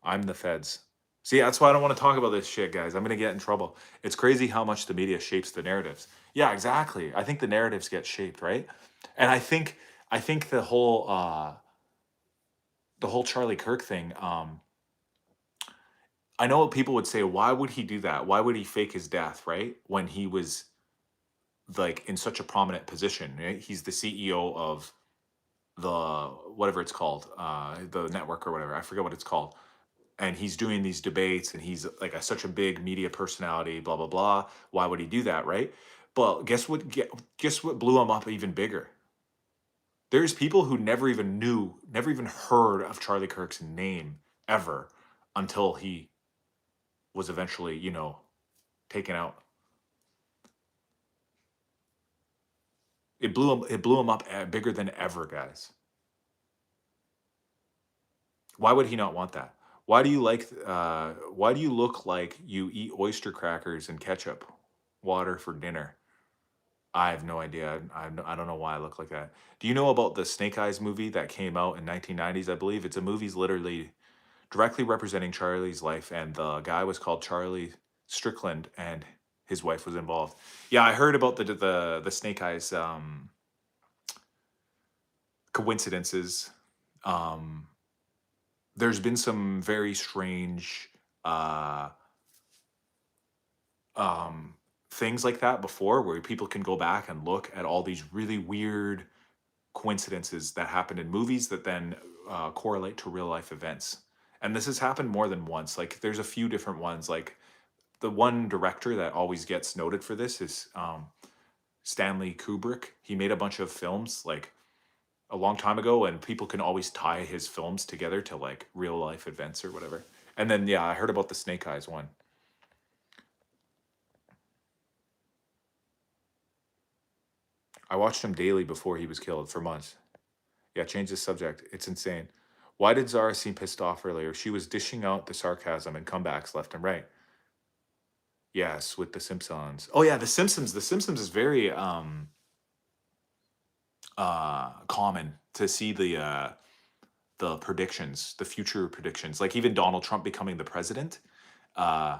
I'm the feds. See, that's why I don't want to talk about this shit, guys. I'm going to get in trouble. It's crazy how much the media shapes the narratives. Yeah, exactly. I think the narratives get shaped, right? And I think the whole Charlie Kirk thing, I know what people would say, why would he do that? Why would he fake his death, right? When he was like in such a prominent position, right? He's the CEO of the whatever it's called, the network or whatever. I forget what it's called. And he's doing these debates and he's like such a big media personality, blah blah blah. Why would he do that, right? But guess what blew him up even bigger? There's people who never even knew, never even heard of Charlie Kirk's name ever until he was eventually, taken out. It blew him up bigger than ever, guys. Why would he not want that? Why do you look like you eat oyster crackers and ketchup water for dinner? I have no idea. I don't know why I look like that. Do you know about the Snake Eyes movie that came out in 1990s, I believe? It's a movie's literally directly representing Charlie's life, and the guy was called Charlie Strickland, and his wife was involved. Yeah, I heard about the Snake Eyes coincidences. Um, there's been some very strange uh, um, things like that before, where people can go back and look at all these really weird coincidences that happened in movies that then correlate to real life events. And this has happened more than once. Like there's a few different ones. Like the one director that always gets noted for this is Stanley Kubrick. He made a bunch of films like a long time ago, and people can always tie his films together to like real life events or whatever. And then yeah, I heard about the Snake Eyes one. I watched him daily before he was killed for months. Yeah, change the subject. It's insane. Why did Zara seem pissed off earlier? She was dishing out the sarcasm and comebacks left and right. Yes, with the Simpsons. Oh yeah, the Simpsons. The Simpsons is very common to see the predictions, the future predictions. Like even Donald Trump becoming the president. Uh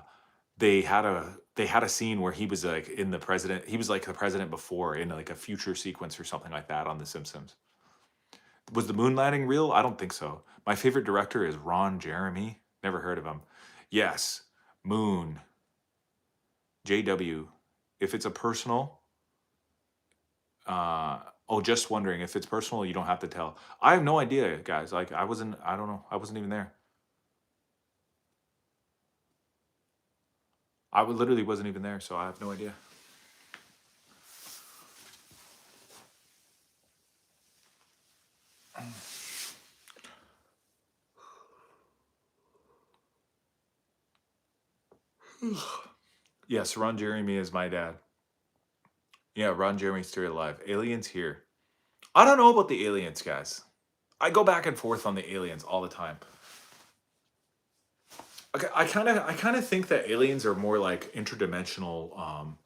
they had a scene where he was like in the president. He was like the president before in like a future sequence or something like that on The Simpsons. Was the moon landing real? I don't think so. My favorite director is Ron Jeremy. Never heard of him. Yes, Moon, JW. If it's a personal, uh, oh, just wondering if it's personal, you don't have to tell. I have no idea, guys. Like I don't know. I wasn't even there. Literally wasn't even there, so I have no idea. Yes, Ron Jeremy is my dad. Yeah, Ron Jeremy's still alive. Aliens here. I don't know about the aliens, guys. I go back and forth on the aliens all the time. Okay, I kind of think that aliens are more like interdimensional,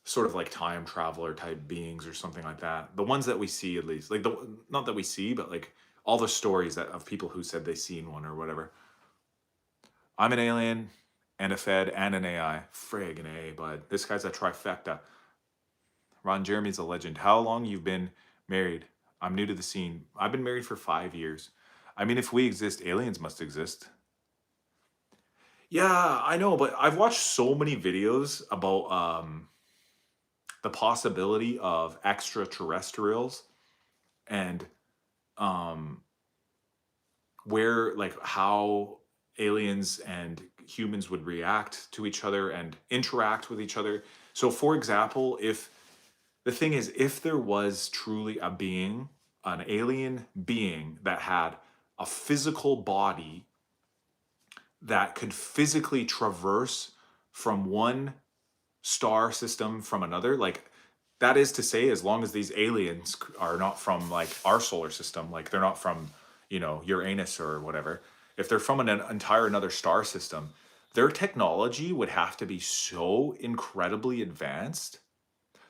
sort of like time traveler type beings or something like that. The ones that we see, at least, like the not that we see, but like all the stories that of people who said they seen one or whatever. I'm an alien and a Fed and an AI. Frig an A, bud. This guy's a trifecta. Ron Jeremy's a legend. How long you've been married? I'm new to the scene. I've been married for 5 years. I mean, if we exist, aliens must exist. Yeah, I know, but I've watched so many videos about the possibility of extraterrestrials and um, where, like, how aliens and humans would react to each other and interact with each other. So, for example, if the thing is, if there was truly a being, an alien being that had a physical body that could physically traverse from one star system from another, like that is to say, as long as these aliens are not from like our solar system, like they're not from, Uranus or whatever, if they're from an entire another star system, their technology would have to be so incredibly advanced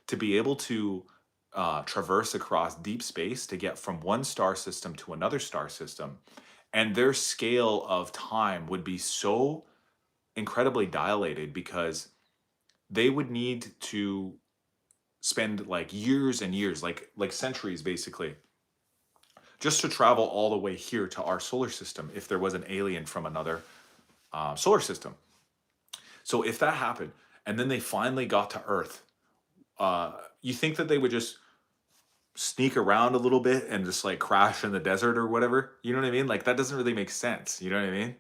to be able to traverse across deep space to get from one star system to another star system. And their scale of time would be so incredibly dilated because they would need to spend like years and years, like centuries basically, just to travel all the way here to our solar system if there was an alien from another solar system. So if that happened and then they finally got to Earth, you think that they would just sneak around a little bit and just like crash in the desert or whatever? You know what I mean? Like that doesn't really make sense. You know what I mean?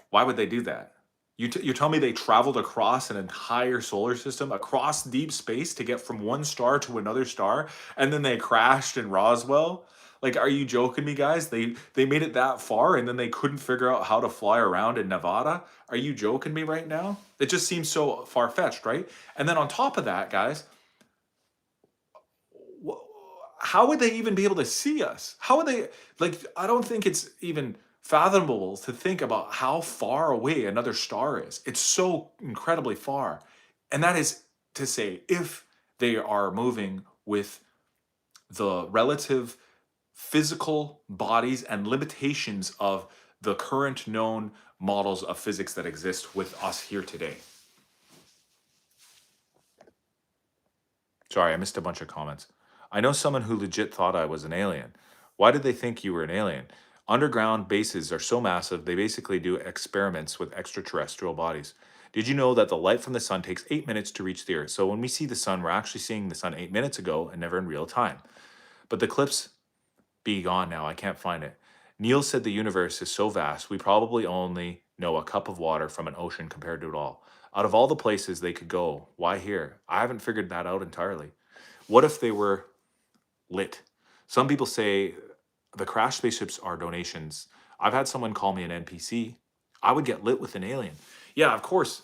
Why would they do that? You tell me they traveled across an entire solar system, across deep space to get from one star to another star, and then they crashed in Roswell? Like, are you joking me, guys? They made it that far and then they couldn't figure out how to fly around in Nevada? Are you joking me right now? It just seems so far-fetched, right? And then on top of that, guys, wh- how would they even be able to see us? How would they, like, I don't think it's even fathomable to think about how far away another star is. It's so incredibly far. And that is to say, if they are moving with the relative physical bodies and limitations of the current known models of physics that exist with us here today. Sorry, I missed a bunch of comments. I know someone who legit thought I was an alien. Why did they think you were an alien? Underground bases are so massive, they basically do experiments with extraterrestrial bodies. Did you know that the light from the sun takes 8 minutes to reach the earth? So when we see the sun, we're actually seeing the sun 8 minutes ago and never in real time. But the clips be gone now. I can't find it. Neil said the universe is so vast, we probably only know a cup of water from an ocean compared to it all. Out of all the places they could go, why here? I haven't figured that out entirely. What if they were lit? Some people say the crash spaceships are donations. I've had someone call me an NPC. I would get lit with an alien. Yeah, of course.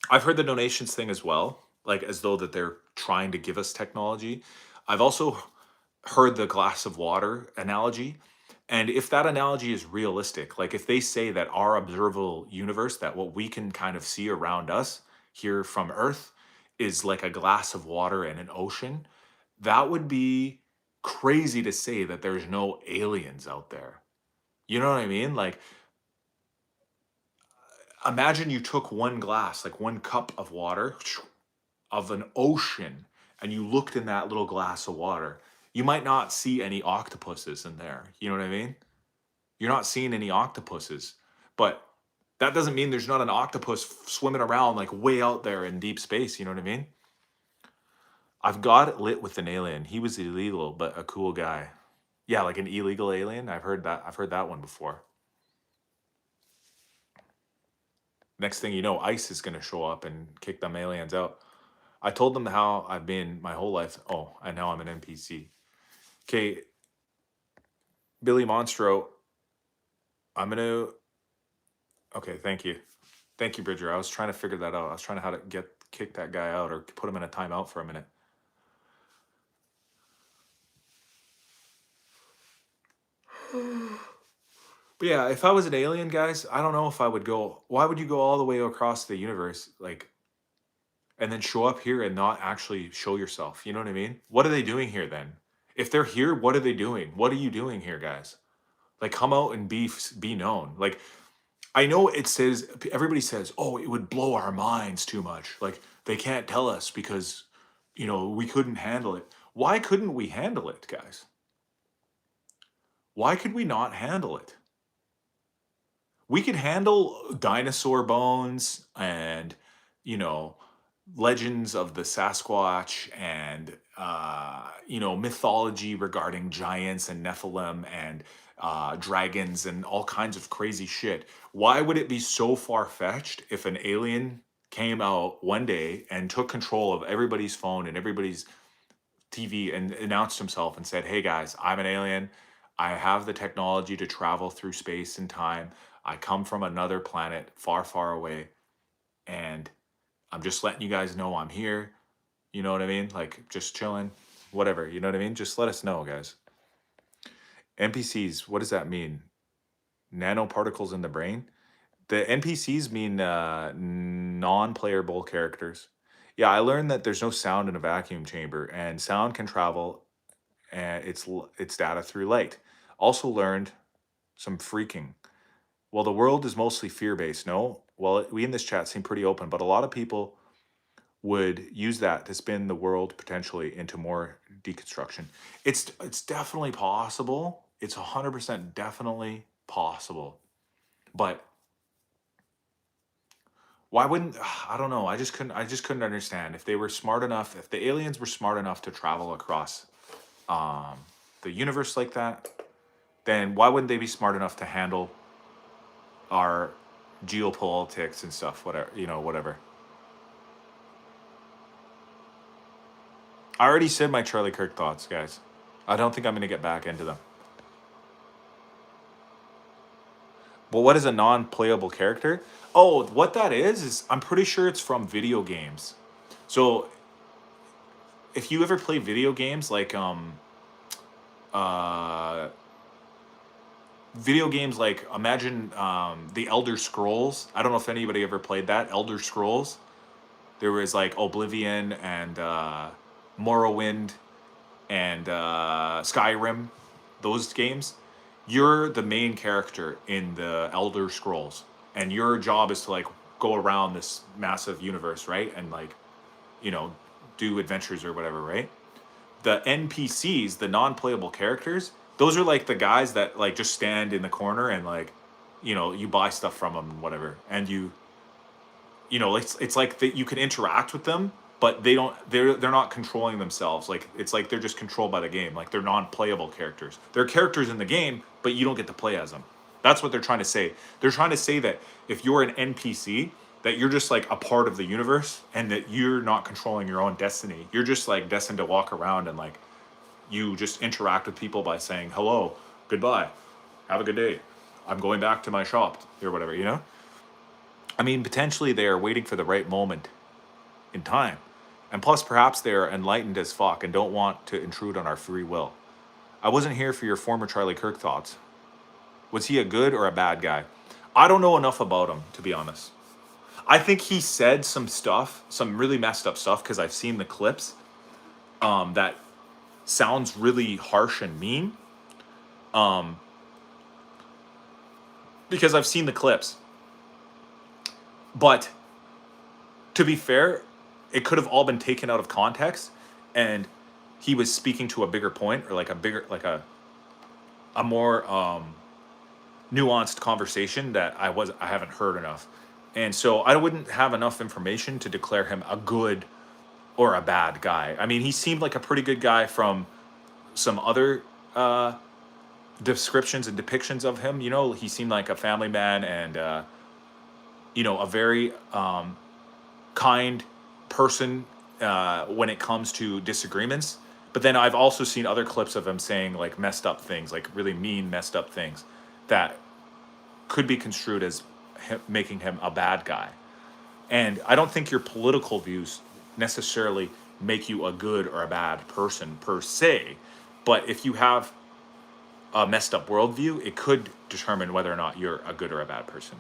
I've heard the donations thing as well, like as though that they're trying to give us technology. I've also heard the glass of water analogy. And if that analogy is realistic, like if they say that our observable universe, that what we can kind of see around us here from Earth is like a glass of water and an ocean, that would be crazy to say that there's no aliens out there. You know what I mean? Like, imagine you took one glass, like one cup of water of an ocean, and you looked in that little glass of water. You might not see any octopuses in there. You know what I mean? You're not seeing any octopuses, but that doesn't mean there's not an octopus swimming around like way out there in deep space. You know what I mean? I've got it lit with an alien. He was illegal, but a cool guy. Yeah, like an illegal alien. I've heard that. I've heard that one before. Next thing you know, ICE is going to show up and kick them aliens out. I told them how I've been my whole life. Oh, and now I'm an NPC. Okay, Billy Monstro, I'm going to. Okay, thank you. Thank you, Bridger. I was trying to figure that out. I was trying to how to kick that guy out or put him in a timeout for a minute. But yeah, if I was an alien, guys, I don't know if I would go. Why would you go all the way across the universe, like, and then show up here and not actually show yourself? You know what I mean? What are they doing here then? If they're here, what are they doing? What are you doing here, guys? Like, come out and be known. Like, I know it says everybody says, "Oh, it would blow our minds too much." Like they can't tell us because we couldn't handle it. Why couldn't we handle it, guys? Why could we not handle it? We could handle dinosaur bones and you know legends of the Sasquatch and mythology regarding giants and Nephilim and dragons and all kinds of crazy shit. Why would it be so far-fetched if an alien came out one day and took control of everybody's phone and everybody's TV and announced himself and said, "Hey guys, I'm an alien. I have the technology to travel through space and time. I come from another planet far, far away, and I'm just letting you guys know I'm here." You know what I mean? Like just chilling, whatever. You know what I mean? Just let us know, guys. NPCs, what does that mean? Nanoparticles in the brain? The NPCs mean non-playable characters. Yeah, I learned that there's no sound in a vacuum chamber, and sound can travel and its data through light. Also learned some freaking. Well, the world is mostly fear-based. No, well, we in this chat seem pretty open, but a lot of people would use that to spin the world potentially into more deconstruction. It's definitely possible. It's 100% definitely possible. But why wouldn't I don't know. I just couldn't understand if they were smart enough, if the aliens were smart enough to travel across um the universe like that, then why wouldn't they be smart enough to handle our geopolitics and stuff, whatever, whatever. I already said my Charlie Kirk thoughts, guys. I don't think I'm going to get back into them. Well, what is a non-playable character? Oh, what that is I'm pretty sure it's from video games. So if you ever play video games like uh imagine the Elder Scrolls. I don't know if anybody ever played that Elder Scrolls. There was like Oblivion and Morrowind and Skyrim, those games. You're the main character in the Elder Scrolls, and your job is to like go around this massive universe, right? And like, you know, do adventures or whatever, right? The NPCs, the non-playable characters, those are like the guys that like just stand in the corner and like, you buy stuff from them and whatever, and it's like that you can interact with them, but they're not controlling themselves. Like it's like they're just controlled by the game. Like they're non-playable characters. They're characters in the game, but you don't get to play as them. That's what they're trying to say. They're trying to say that if you're an NPC, that you're just like a part of the universe and that you're not controlling your own destiny. You're just like destined to walk around and like you just interact with people by saying hello, goodbye, have a good day, I'm going back to my shop or whatever. I mean, potentially they are waiting for the right moment in time. And plus, perhaps they are enlightened as fuck and don't want to intrude on our free will. I wasn't here for your former Charlie Kirk thoughts. Was he a good or a bad guy? I don't know enough about him, to be honest. I think he said some stuff, some really messed up stuff, because I've seen the clips that sounds really harsh and mean. Because I've seen the clips. But to be fair, it could have all been taken out of context, and he was speaking to a bigger point, or like a more nuanced conversation that I haven't heard enough. And so I wouldn't have enough information to declare him a good or a bad guy. I mean, he seemed like a pretty good guy from some other descriptions and depictions of him. He seemed like a family man and a very kind person when it comes to disagreements. But then I've also seen other clips of him saying like messed up things, like really mean, messed up things that could be construed as making him a bad guy. And I don't think your political views necessarily make you a good or a bad person per se. But if you have a messed up worldview, it could determine whether or not you're a good or a bad person.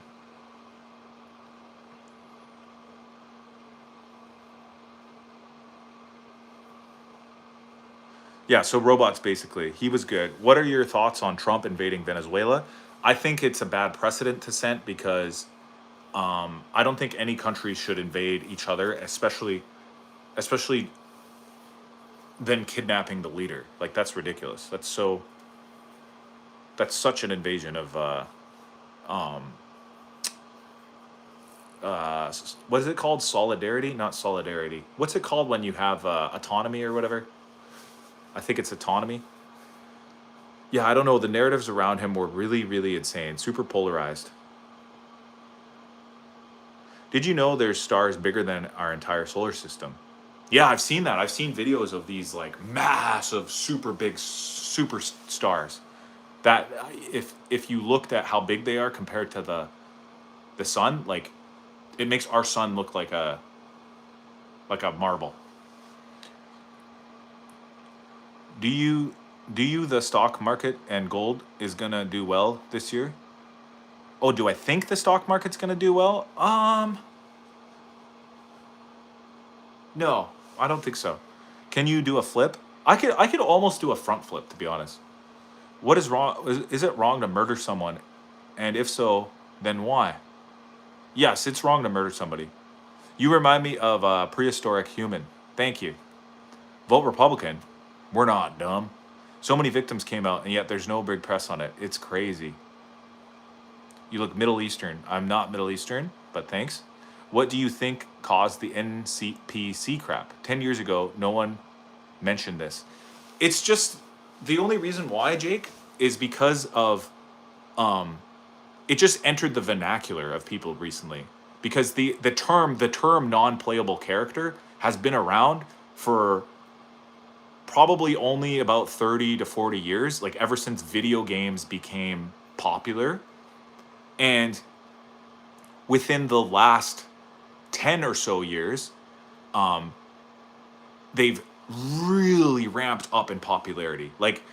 Yeah, so robots basically. He was good. What are your thoughts on Trump invading Venezuela? I think it's a bad precedent to set because I don't think any country should invade each other, especially then kidnapping the leader. Like that's ridiculous. That's such an invasion of what is it called? Solidarity? Not solidarity. What's it called when you have autonomy or whatever? I think it's autonomy. Yeah, I don't know. The narratives around him were really, really insane. Super polarized. Did you know there's stars bigger than our entire solar system? Yeah, I've seen that. I've seen videos of these like massive, super big superstars. That if you looked at how big they are compared to the sun, like it makes our sun look like a marble. Do you the stock market and gold is gonna do well this year? Oh, do I think the stock market's gonna do well? No, I don't think so. Can you do a flip? I could almost do a front flip, to be honest. What is wrong? Is it wrong to murder someone? And if so, then why? Yes, it's wrong to murder somebody. You remind me of a prehistoric human. Thank you. Vote Republican. We're not dumb. So many victims came out, and yet there's no big press on it. It's crazy. You look Middle Eastern. I'm not Middle Eastern, but thanks. What do you think caused the NPC crap? 10 years ago, no one mentioned this. It's just the only reason why, Jake, is because of it just entered the vernacular of people recently. Because the term non-playable character has been around for probably only about 30 to 40 years, like ever since video games became popular. And within the last 10 or so years, they've really ramped up in popularity. Like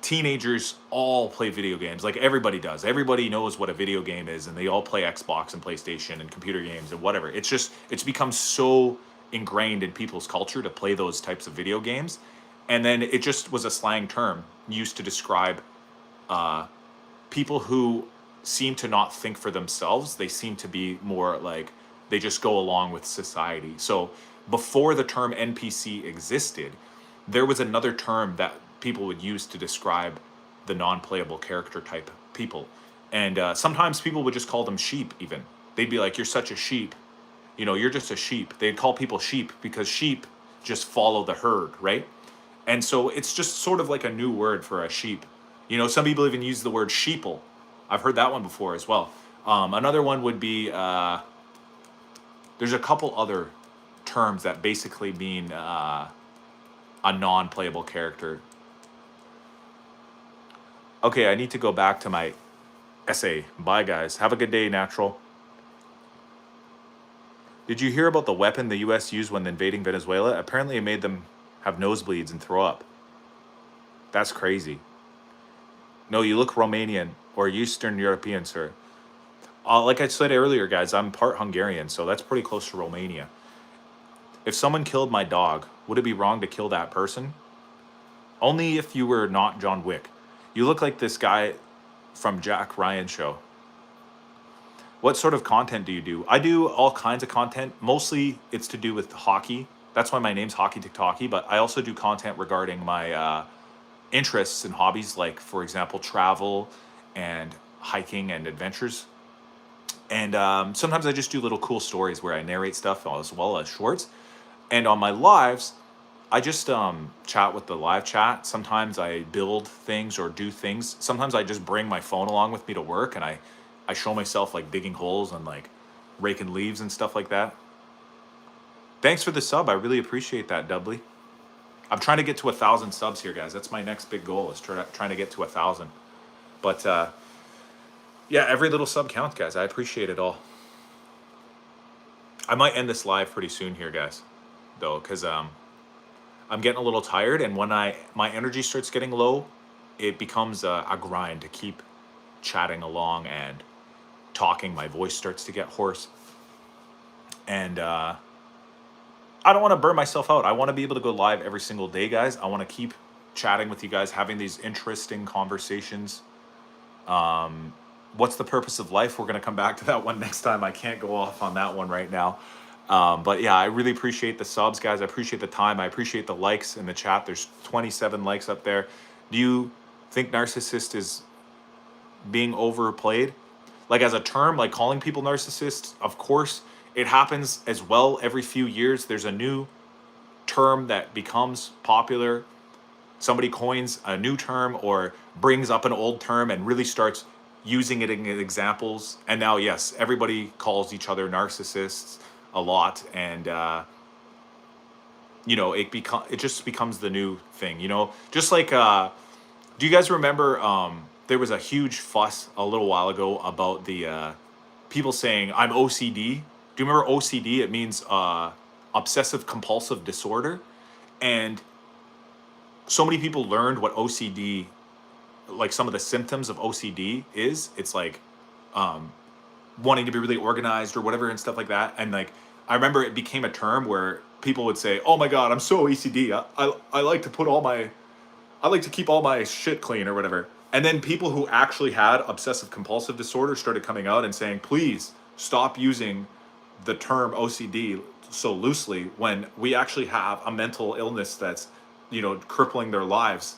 teenagers all play video games, like everybody does. Everybody knows what a video game is, and they all play Xbox and PlayStation and computer games and whatever. It's become so ingrained in people's culture to play those types of video games. And then it just was a slang term used to describe people who seem to not think for themselves. They seem to be more like they just go along with society. So before the term NPC existed, there was another term that people would use to describe the non-playable character type people. And sometimes people would just call them sheep even. They'd be like, you're such a sheep. You know, you're just a sheep. They'd call people sheep because sheep just follow the herd, right? And so it's just sort of like a new word for a sheep. You know, some people even use the word sheeple. I've heard that one before as well. Another one would be, there's a couple other terms that basically mean a non-playable character. Okay, I need to go back to my essay. Bye, guys. Have a good day, Natural. Did you hear about the weapon the U.S. used when invading Venezuela? Apparently it made them have nosebleeds and throw up. That's crazy. No, you look Romanian or Eastern European, sir. Like I said earlier, guys, I'm part Hungarian, so that's pretty close to Romania. If someone killed my dog, would it be wrong to kill that person? Only if you were not John Wick. You look like this guy from Jack Ryan show. What sort of content do you do? I do all kinds of content. Mostly it's to do with hockey. That's why my name's Hockey TikToky, but I also do content regarding my interests and hobbies, like, for example, travel and hiking and adventures. And sometimes I just do little cool stories where I narrate stuff as well as shorts. And on my lives, I just chat with the live chat. Sometimes I build things or do things. Sometimes I just bring my phone along with me to work, and I show myself like digging holes and like raking leaves and stuff like that. Thanks for the sub. I really appreciate that, Dudley. I'm trying to get to 1,000 subs here, guys. That's my next big goal, is trying to get to 1,000. But yeah, every little sub counts, guys. I appreciate it all. I might end this live pretty soon here, guys, though, because I'm getting a little tired, and when my energy starts getting low, it becomes a grind to keep chatting along and talking. My voice starts to get hoarse, and I don't want to burn myself out. I want to be able to go live every single day, guys. I want to keep chatting with you guys, having these interesting conversations. What's the purpose of life? We're going to come back to that one next time. I can't go off on that one right now. But yeah, I really appreciate the subs, guys. I appreciate the time. I appreciate the likes in the chat. There's 27 likes up there. Do you think narcissist is being overplayed? Like as a term, like calling people narcissists, of course, it happens as well. Every few years, there's a new term that becomes popular. Somebody coins a new term or brings up an old term and really starts using it in examples. And now, yes, everybody calls each other narcissists a lot. And it just becomes the new thing, just like, do you guys remember, there was a huge fuss a little while ago about the people saying I'm OCD. Do you remember OCD? It means obsessive compulsive disorder. And so many people learned what OCD, like some of the symptoms of OCD is. It's like wanting to be really organized or whatever and stuff like that. And like, I remember it became a term where people would say, "Oh my God, I'm so OCD. I like to I like to keep all my shit clean," or whatever. And then people who actually had obsessive compulsive disorder started coming out and saying, "Please stop using the term OCD so loosely when we actually have a mental illness that's, crippling their lives."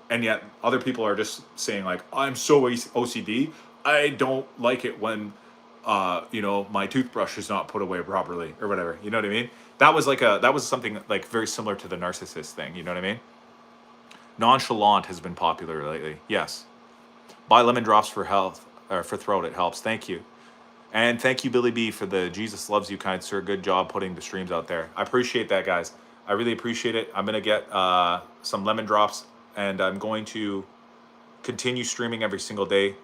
And yet other people are just saying like, "I'm so OCD. I don't like it when, my toothbrush is not put away properly," or whatever. You know what I mean? That was something like very similar to the narcissist thing. You know what I mean? Nonchalant has been popular lately. Yes. Buy lemon drops for health or for throat. It helps. Thank you. And thank you, Billy B, for the Jesus loves you, kind sir. Good job putting the streams out there. I appreciate that, guys. I really appreciate it. I'm going to get some lemon drops, and I'm going to continue streaming every single day.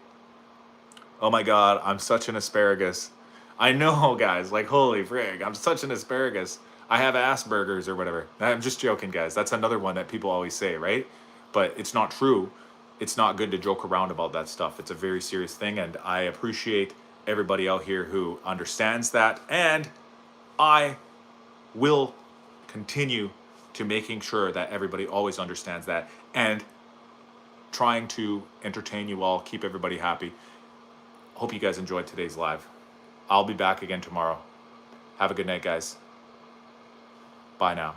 Oh my God, I'm such an asparagus. I know, guys. Like, holy frig, I'm such an asparagus. I have Asperger's or whatever. I'm just joking, guys. That's another one that people always say, right? But it's not true. It's not good to joke around about that stuff. It's a very serious thing, and I appreciate everybody out here who understands that. And I will continue to making sure that everybody always understands that and trying to entertain you all, keep everybody happy. Hope you guys enjoyed today's live. I'll be back again tomorrow. Have a good night, guys. Bye now.